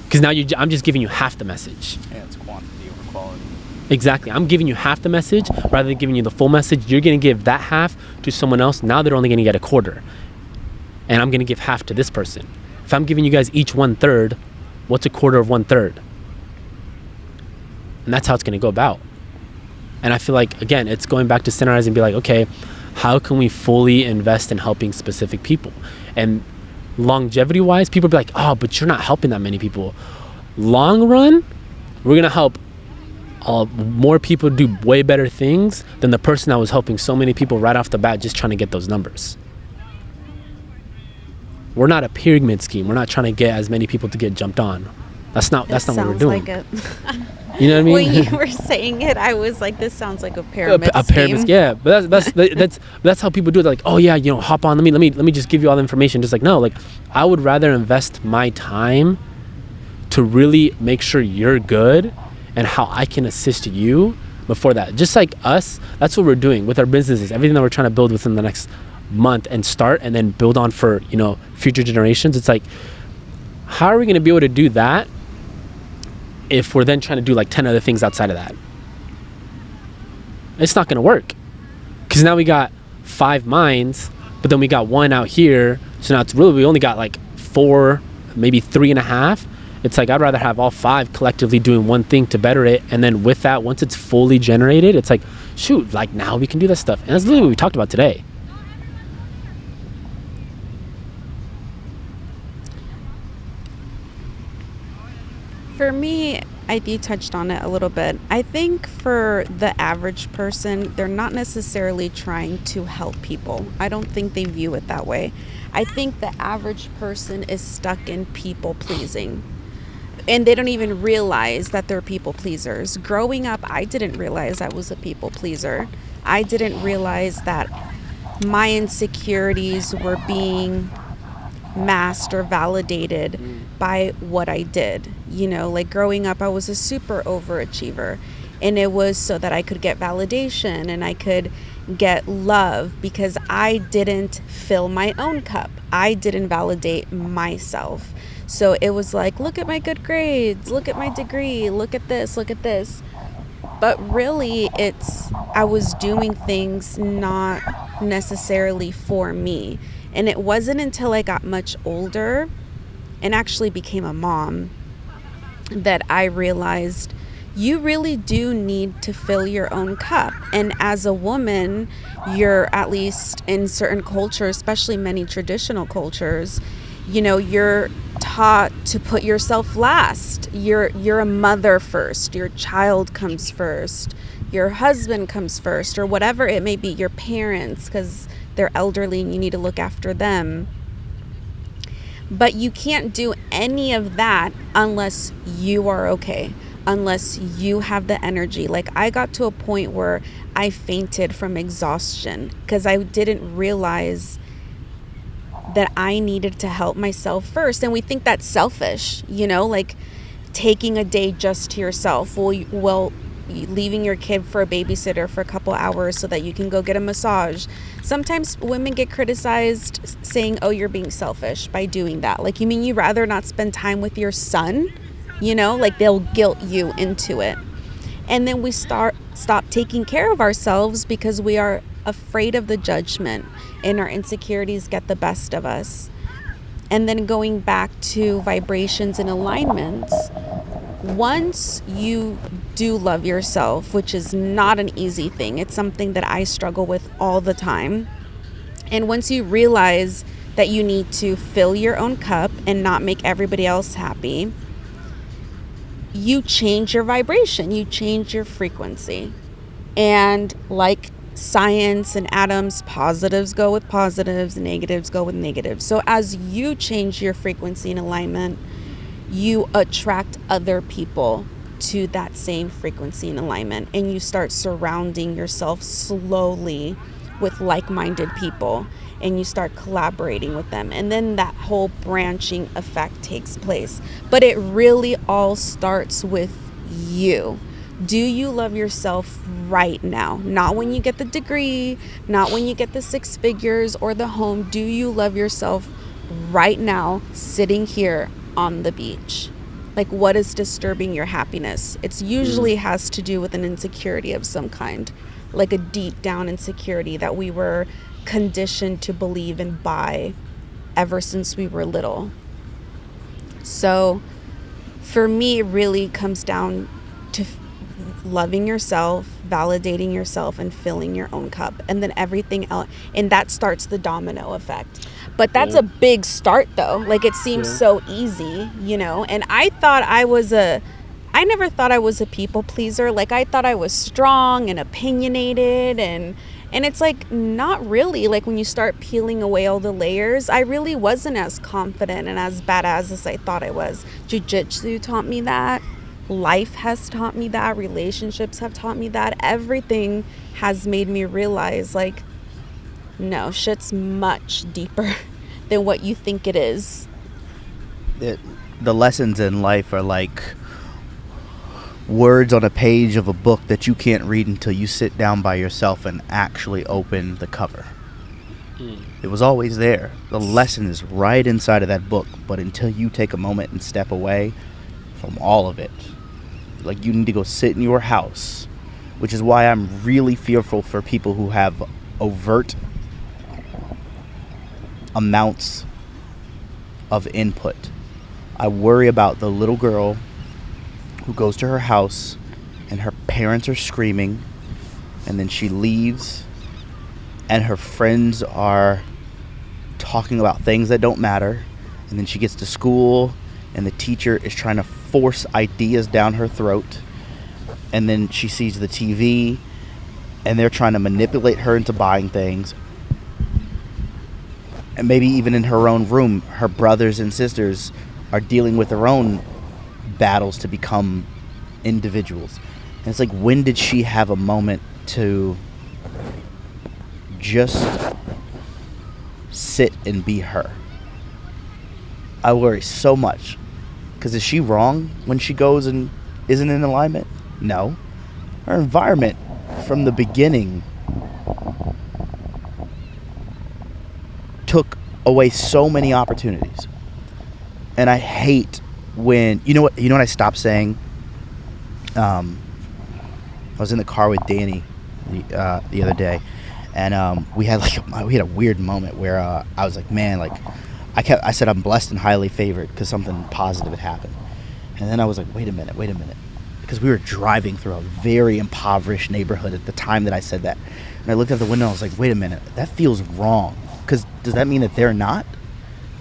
because now I'm just giving you half the message. Yeah, it's quantity over quality. Exactly. I'm giving you half the message rather than giving you the full message. You're going to give that half to someone else. Now they're only going to get a quarter, and I'm going to give half to this person. If I'm giving you guys each 1/3, what's a quarter of 1/3? And that's how it's going to go about. And I feel like, again, it's going back to centralize and be like, okay, how can we fully invest in helping specific people? And longevity wise, people be like, oh, but you're not helping that many people. Long run, we're going to help more people do way better things than the person that was helping so many people right off the bat just trying to get those numbers. We're not a pyramid scheme. We're not trying to get as many people to get jumped on. That's not what we're doing. Like you know what I mean? When you were saying it, I was like, this sounds like a pyramid scheme. A pyramid, yeah. But that's how people do it. They're like, oh yeah, you know, hop on. Let me just give you all the information. Just like, no, like, I would rather invest my time to really make sure you're good and how I can assist you before that. Just like us, that's what we're doing with our businesses. Everything that we're trying to build within the next month and start and then build on for, you know, future generations. It's like, how are we going to be able to do that if we're then trying to do like 10 other things outside of that? It's not going to work, because now we got 5 minds, but then we got 1 out here. So now it's really, we only got like 4, maybe 3.5. It's like I'd rather have all 5 collectively doing one thing to better it, and then with that, once it's fully generated, it's like, shoot, like now we can do that stuff. And that's literally what we talked about today. For me, you touched on it a little bit. I think for the average person, they're not necessarily trying to help people. I don't think they view it that way. I think the average person is stuck in people pleasing. And they don't even realize that they're people pleasers. Growing up, I didn't realize I was a people pleaser. I didn't realize that my insecurities were being masked or validated by what I did. You know, like growing up, I was a super overachiever, and it was so that I could get validation and I could get love because I didn't fill my own cup. I didn't validate myself. So it was like, look at my good grades, look at my degree, look at this, look at this. But really, I was doing things not necessarily for me. And it wasn't until I got much older and actually became a mom that I realized you really do need to fill your own cup. And as a woman, you're, at least in certain cultures, especially many traditional cultures, you know, you're taught to put yourself last. You're a mother first. Your child comes first. Your husband comes first, or whatever it may be, your parents, because they're elderly and you need to look after them. But you can't do any of that unless you are okay, unless you have the energy. Like I got to a point where I fainted from exhaustion because I didn't realize that I needed to help myself first. And we think that's selfish, you know, like taking a day just to yourself. Well, leaving your kid for a babysitter for a couple hours so that you can go get a massage. Sometimes women get criticized saying, oh, you're being selfish by doing that. Like, you mean you'd rather not spend time with your son? You know, like they'll guilt you into it. And then we stop taking care of ourselves because we are afraid of the judgment and our insecurities get the best of us. And then going back to vibrations and alignments, once you do love yourself, which is not an easy thing, it's something that I struggle with all the time. And once you realize that you need to fill your own cup and not make everybody else happy, you change your vibration, you change your frequency. And like science and atoms, positives go with positives, negatives go with negatives. So as you change your frequency and alignment, you attract other people to that same frequency and alignment, and you start surrounding yourself slowly with like-minded people, and you start collaborating with them, and then that whole branching effect takes place. But it really all starts with you. Do you love yourself right now? Not when you get the degree, not when you get the 6 figures or the home. Do you love yourself right now, sitting here on the beach? Like, what is disturbing your happiness? It's usually has to do with an insecurity of some kind, like a deep down insecurity that we were conditioned to believe and buy ever since we were little. So for me, it really comes down to loving yourself, validating yourself, and filling your own cup, and then everything else, and that starts the domino effect. But that's a big start, though. Like, it seems so easy, you know. And I never thought I was a people pleaser. Like, I thought I was strong and opinionated, and it's like, not really. Like, when you start peeling away all the layers, I really wasn't as confident and as badass as I thought I was. Jiu-jitsu taught me that. Life has taught me that. Relationships have taught me that. Everything has made me realize, like, no, shit's much deeper than what you think it is. The lessons in life are like words on a page of a book that you can't read until you sit down by yourself and actually open the cover. It was always there. The lesson is right inside of that book, but until you take a moment and step away from all of it, like, you need to go sit in your house, which is why I'm really fearful for people who have overt amounts of input. I worry about the little girl who goes to her house and her parents are screaming, and then she leaves and her friends are talking about things that don't matter, and then she gets to school and the teacher is trying to force ideas down her throat, and then she sees the TV and they're trying to manipulate her into buying things. And maybe even in her own room, her brothers and sisters are dealing with their own battles to become individuals. And it's like, when did she have a moment to just sit and be her? I worry so much. Because is she wrong when she goes and isn't in alignment? No. Her environment from the beginning took away so many opportunities. And I hate when, you know what I stopped saying? I was in the car with Danny the other day, and we had a weird moment where I was like, man, like I said I'm blessed and highly favored because something positive had happened. And then I was like, wait a minute, because we were driving through a very impoverished neighborhood at the time that I said that. And I looked out the window and I was like, wait a minute, that feels wrong. Because does that mean that they're not?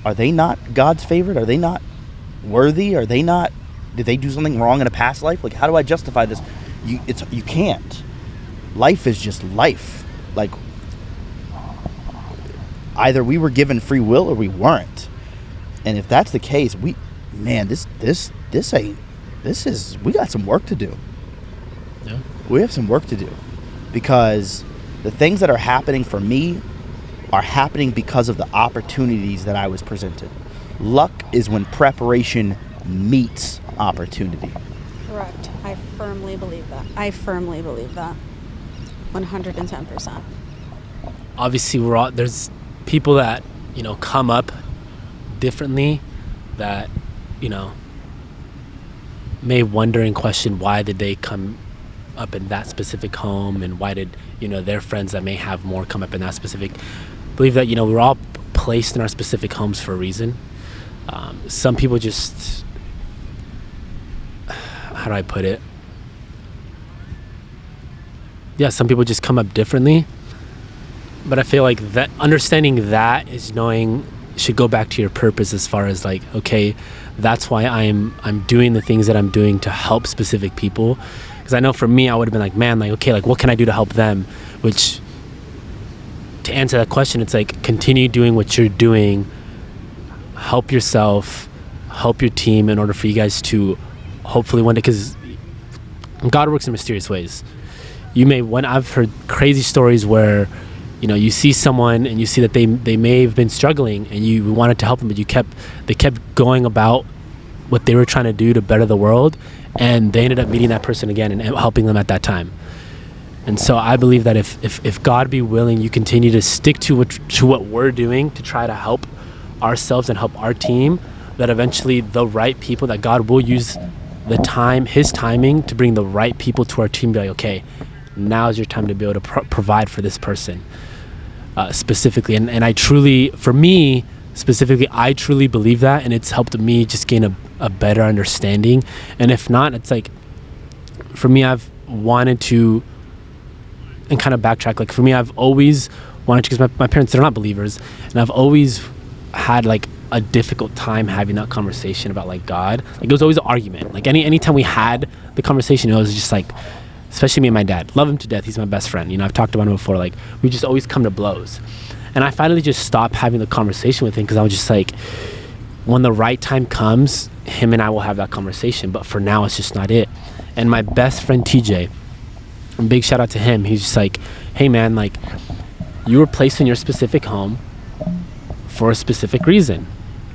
Are they not God's favorite? Are they not worthy? Are they not? Did they do something wrong in a past life? Like, how do I justify this? You can't. Life is just life. Like, either we were given free will or we weren't. And if that's the case, we got some work to do. Yeah. We have some work to do, because the things that are happening for me are happening because of the opportunities that I was presented. Luck is when preparation meets opportunity. Correct. I firmly believe that. 110%. Obviously, there's people that, come up differently, that, may wonder and question, why did they come up in that specific home, and why did, their friends that may have more come up in that specific. Believe that, we're all placed in our specific homes for a reason. Some people just, how do I put it? Yeah, some people just come up differently. But I feel like that understanding that is should go back to your purpose, as far as like, okay, that's why I'm doing the things that I'm doing to help specific people. Because I know for me, I would have been like, man, like, okay, like what can I do to help them? Which, to answer that question, it's like, continue doing what you're doing, help yourself, help your team, in order for you guys to hopefully one day, because God works in mysterious ways. I've heard crazy stories where, you see someone and you see that they may have been struggling and you wanted to help them, but they kept going about what they were trying to do to better the world, and they ended up meeting that person again and helping them at that time. And so I believe that if God be willing, you continue to stick to what we're doing to try to help ourselves and help our team, that eventually the right people, that God will use his timing to bring the right people to our team, be like, okay, now's your time to be able to provide for this person specifically. And I truly, for me specifically, I truly believe that, and it's helped me just gain a better understanding. And if not, it's like, for me, I've wanted to, and kind of backtrack, like for me, I've always wanted to, because my parents, they're not believers, and I've always had like a difficult time having that conversation about like God. Like, it was always an argument. Like anytime we had the conversation, it was just like, especially me and my dad, love him to death, he's my best friend, I've talked about him before, like we just always come to blows. And I finally just stopped having the conversation with him, because I was just like, when the right time comes, him and I will have that conversation, but for now it's just not it. And my best friend TJ, a big shout out to him, he's just like, hey man, like, you were placed in your specific home for a specific reason.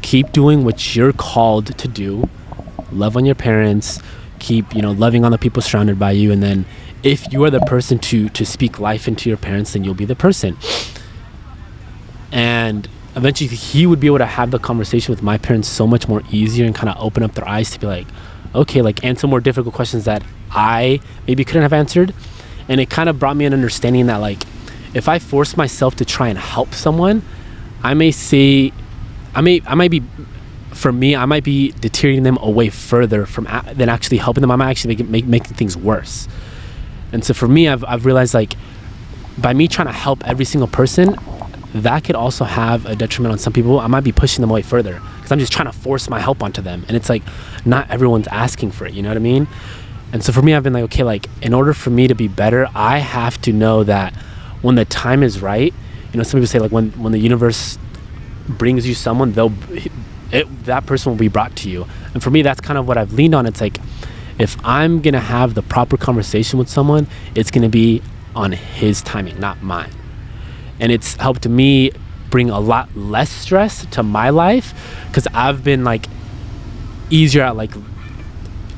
Keep doing what you're called to do, love on your parents, keep loving on the people surrounded by you, and then if you are the person to speak life into your parents, then you'll be the person. And eventually he would be able to have the conversation with my parents so much more easier, and kind of open up their eyes to be like, okay, like answer more difficult questions that I maybe couldn't have answered. And it kind of brought me an understanding that, like, if I force myself to try and help someone, I might be for me, I might be deteriorating them away further from than actually helping them. I might actually making things worse. And so for me, I've realized, like, by me trying to help every single person, that could also have a detriment on some people. I might be pushing them away further because I'm just trying to force my help onto them. And it's like, not everyone's asking for it, you know what I mean? And so for me, I've been like, okay, like, in order for me to be better, I have to know that when the time is right, you know, some people say, like, when the universe brings you someone, that person will be brought to you. And for me, that's kind of what I've leaned on. It's like, if I'm gonna have the proper conversation with someone, it's gonna be on his timing, not mine. And it's helped me bring a lot less stress to my life because I've been, like, easier at, like,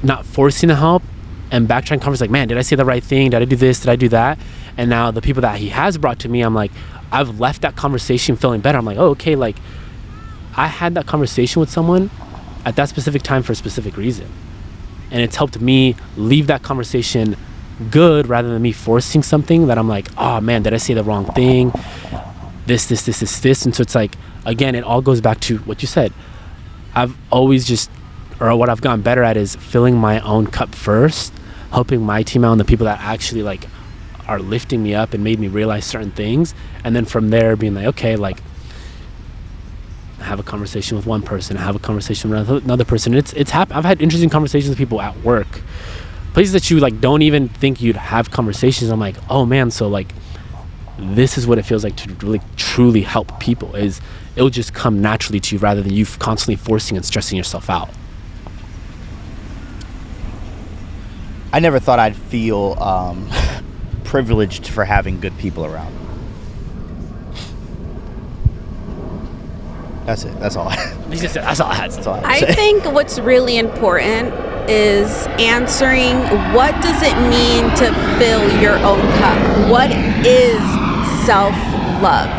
not forcing the help and backtracking conversations, like, man, did I say the right thing? Did I do this? Did I do that? And now the people that he has brought to me, I'm like, I've left that conversation feeling better. I'm like, oh, okay, like, I had that conversation with someone at that specific time for a specific reason. And it's helped me leave that conversation good rather than me forcing something that I'm like, oh man, did I say the wrong thing? This. And so it's like, again, it all goes back to what you said. I've always what I've gotten better at is filling my own cup first, helping my team out and the people that actually, like, are lifting me up and made me realize certain things. And then from there being like, okay, like, have a conversation with one person, have a conversation with another person. It's happened. I've had interesting conversations with people at work, places that you, like, don't even think you'd have conversations. I'm like, oh man, so, like, this is what it feels like to really truly help people. Is it'll just come naturally to you rather than you constantly forcing and stressing yourself out. I never thought I'd feel privileged for having good people around. That's it. That's all. That's all I had. That's all I to say. think what's really important is answering, what does it mean to fill your own cup? What is self-love?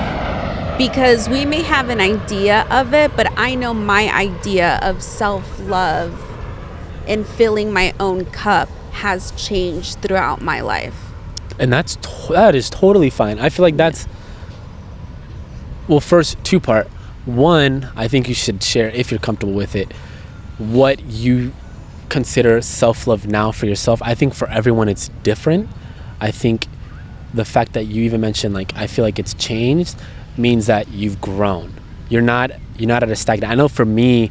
Because we may have an idea of it, but I know my idea of self-love and filling my own cup has changed throughout my life. And that is totally fine. I feel like that's, well, first, two-part. One, I think you should share, if you're comfortable with it, what you consider self-love now for yourself. I think for everyone it's different. I think the fact that you even mentioned, like, I feel like it's changed means that you've grown. You're not at a stagnant. I know for me,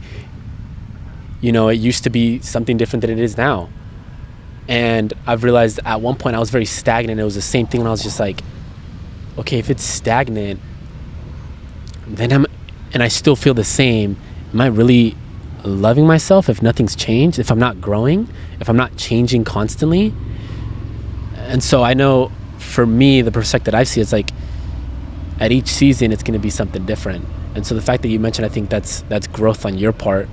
you know, it used to be something different than it is now. And I've realized at one point I was very stagnant. It was the same thing, and I was just like, okay, if it's stagnant, then and I still feel the same, am I really loving myself if nothing's changed, if I'm not growing, if I'm not changing constantly? And so I know for me, the perspective that I see is like, at each season it's going to be something different. And so the fact that you mentioned, I think that's growth on your part.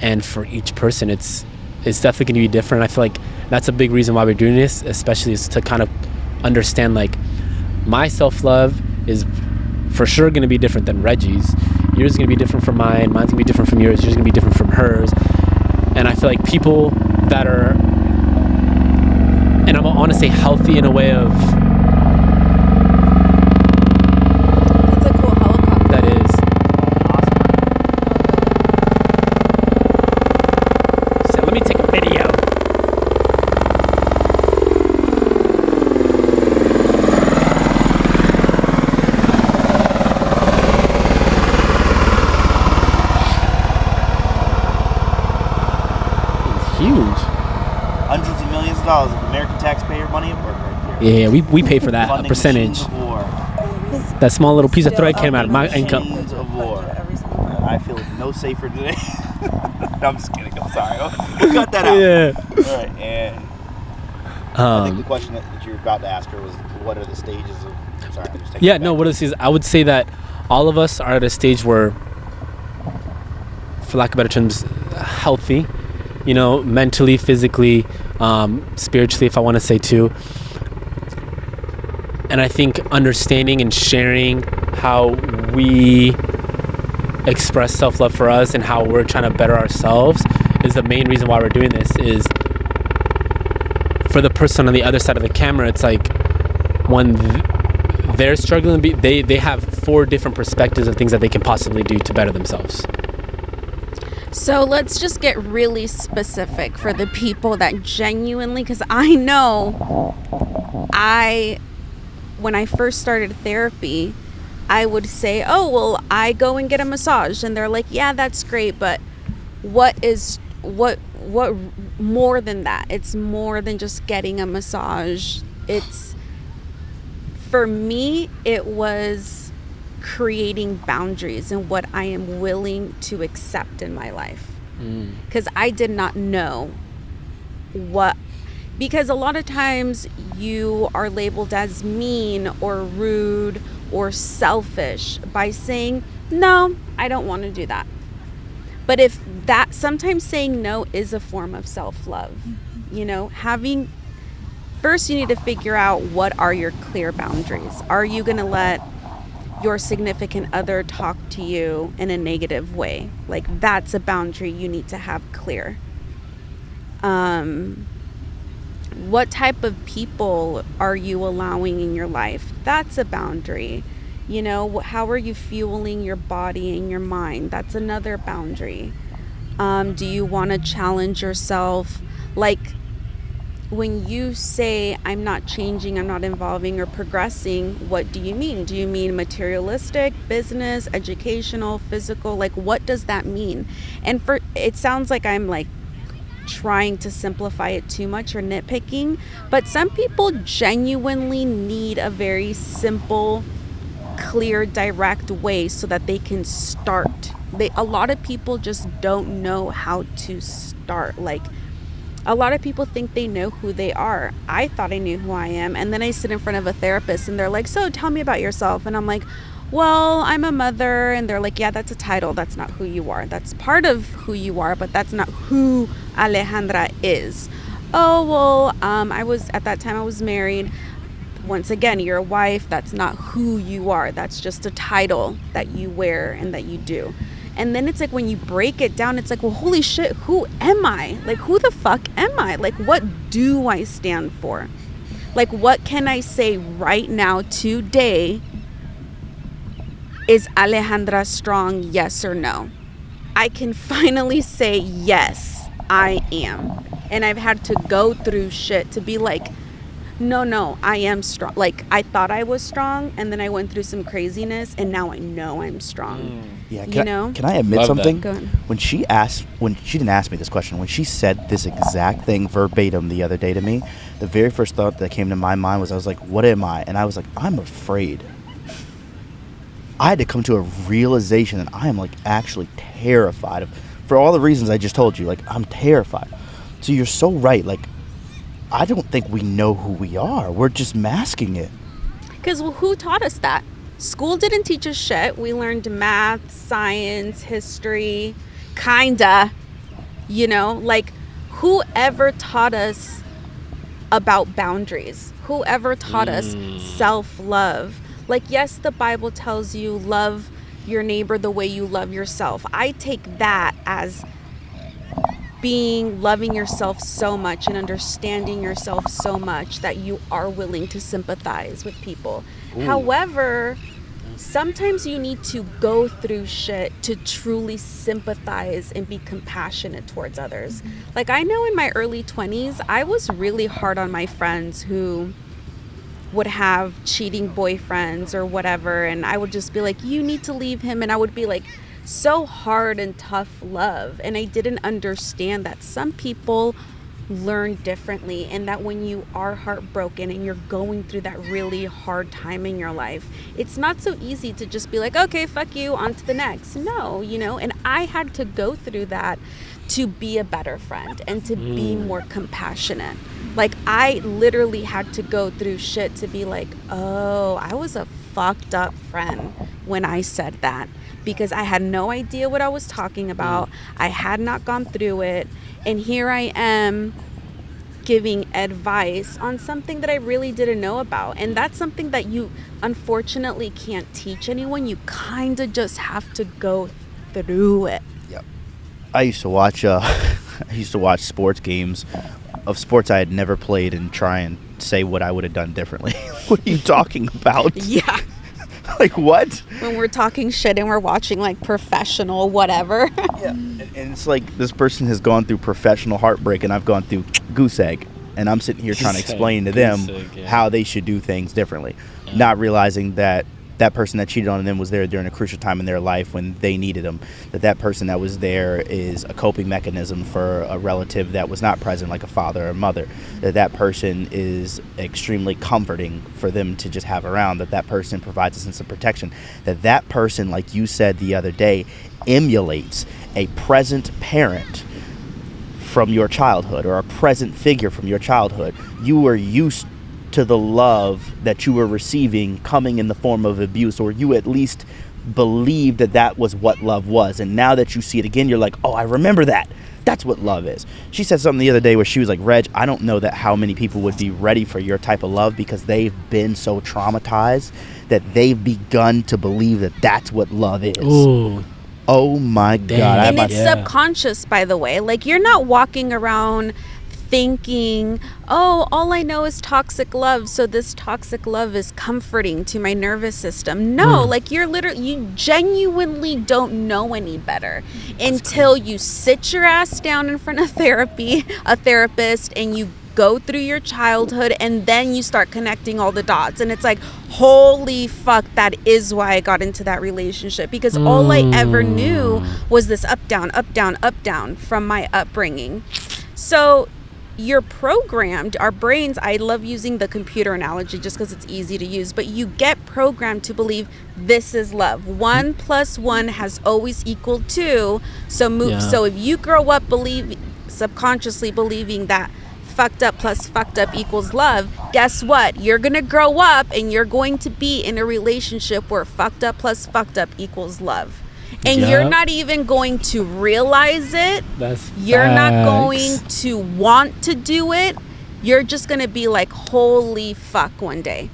And for each person, it's definitely going to be different. I feel like that's a big reason why we're doing this, especially is to kind of understand, like, my self-love is for sure going to be different than Reggie's. Yours is going to be different from mine. Mine's going to be different from yours. Yours is going to be different from hers. And I feel like people that are, and I want to say healthy in a way of, That's a cool helicopter. that is. So let me take a video. Huge. Hundreds of millions of dollars of American taxpayer money at work right there. Yeah, we pay for that, a Funding percentage. machines of war. That small little piece of thread came out of my Funding income. machines of war. I feel no safer today. No, I'm just kidding. I'm sorry. We'll cut that out. Yeah. All right. And I think the question that you were about to ask her was, what are the stages of... I'm sorry. I'm just taking Yeah, it no, back. what is I would say that all of us are at a stage where, for lack of better terms, healthy, you know, mentally, physically, spiritually, if I want to say too. And I think understanding and sharing how we express self-love for us and how we're trying to better ourselves is the main reason why we're doing this. Is for the person on the other side of the camera, it's like when they're struggling, they have 4 different perspectives of things that they can possibly do to better themselves. So let's just get really specific for the people that genuinely, because I know when I first started therapy, I would say, oh, well, I go and get a massage. And they're like, yeah, that's great. But what more than that? It's more than just getting a massage. For me, it was creating boundaries and what I am willing to accept in my life. Because I did not know because a lot of times you are labeled as mean or rude or selfish by saying, no, I don't want to do that. But sometimes saying no is a form of self-love. First you need to figure out what are your clear boundaries. Are you going to let your significant other talk to you in a negative way? Like, that's a boundary you need to have clear. What type of people are you allowing in your life? That's a boundary. How are you fueling your body and your mind? That's another boundary. Do you want to challenge yourself? Like, when you say, I'm not changing, I'm not evolving or progressing, what do you mean? Do you mean materialistic, business, educational, physical? Like, what does that mean? And it sounds like I'm like trying to simplify it too much or nitpicking, but some people genuinely need a very simple, clear, direct way so that they can start. A lot of people just don't know how to start. Like, a lot of people think they know who they are. I thought I knew who I am. And then I sit in front of a therapist and they're like, so tell me about yourself. And I'm like, well, I'm a mother. And they're like, yeah, that's a title. That's not who you are. That's part of who you are, but that's not who Alejandra is. Oh, well, at that time I was married. Once again, you're a wife. That's not who you are. That's just a title that you wear and that you do. And then it's like, when you break it down, it's like, well, holy shit, who am I? Like, who the fuck am I? Like, what do I stand for? Like, what can I say right now, today? Is Alejandra strong, yes or no? I can finally say, yes, I am. And I've had to go through shit to be like, no, I am strong. Like, I thought I was strong, and then I went through some craziness, and now I know I'm strong. Yeah, can I admit Love something? that. Go ahead. When she didn't ask me this question, when she said this exact thing verbatim the other day to me, the very first thought that came to my mind was, I was like, what am I? And I was like, I'm afraid. I had to come to a realization that I am like actually terrified for all the reasons I just told you. Like, I'm terrified. So you're so right. Like, I don't think we know who we are. We're just masking it. Because who taught us that? School didn't teach us shit. We learned math, science, history, kinda. Like, whoever taught us about boundaries? Whoever taught us self-love? Like, yes, the Bible tells you love your neighbor the way you love yourself. I take that as loving yourself so much and understanding yourself so much that you are willing to sympathize with people. Ooh. However, sometimes you need to go through shit to truly sympathize and be compassionate towards others. Like, I know in my early 20s, I was really hard on my friends who would have cheating boyfriends or whatever, and I would just be like, you need to leave him, and I would be like, so hard and tough love. And I didn't understand that some people learn differently, and that when you are heartbroken and you're going through that really hard time in your life, it's not so easy to just be like, okay, fuck you, on to the next. No, and I had to go through that to be a better friend and to be more compassionate. Like, I literally had to go through shit to be like, oh, I was a fucked up friend when I said that, because I had no idea what I was talking about. I had not gone through it. And here I am giving advice on something that I really didn't know about. And that's something that you unfortunately can't teach anyone. You kind of just have to go through it. Yep. I used to watch sports games of sports I had never played and try and say what I would have done differently. What are you talking about? Yeah. Like, what? When we're talking shit and we're watching like professional whatever. Yeah. And it's like this person has gone through professional heartbreak, and I've gone through goose egg, and I'm sitting here trying to Goose egg, explain to them goose egg, yeah. how they should do things differently, Yeah. not realizing that that person that cheated on them was there during a crucial time in their life when they needed them. That person that was there is a coping mechanism for a relative that was not present, like a father or mother. That person is extremely comforting for them to just have around. That person provides a sense of protection. That person, like you said the other day, emulates a present parent from your childhood, or a present figure from your childhood. You were used to the love that you were receiving coming in the form of abuse, or you at least believed that was what love was. And now that you see it again, you're like, oh, I remember that. That's what love is. She said something the other day where she was like, Reg, I don't know that how many people would be ready for your type of love, because they've been so traumatized that they've begun to believe that that's what love is. Ooh. Oh my Dang. God. And it's Yeah. subconscious, by the way. Like, you're not walking around thinking, oh, all I know is toxic love, so this toxic love is comforting to my nervous system. No, like, you genuinely don't know any better until you sit your ass down in front of a therapist, and you go through your childhood, and then you start connecting all the dots. And it's like, holy fuck, that is why I got into that relationship, because all I ever knew was this up, down, up, down, up, down from my upbringing. So you're programmed, our brains, I love using the computer analogy just because it's easy to use, but you get programmed to believe this is love. 1 + 1 has always equaled 2. So if you grow up subconsciously believing that fucked up plus fucked up equals love, guess what? You're gonna grow up and you're going to be in a relationship where fucked up plus fucked up equals love. And you're not even going to realize it. You're not going to want to do it. You're just going to be like, holy fuck, one day.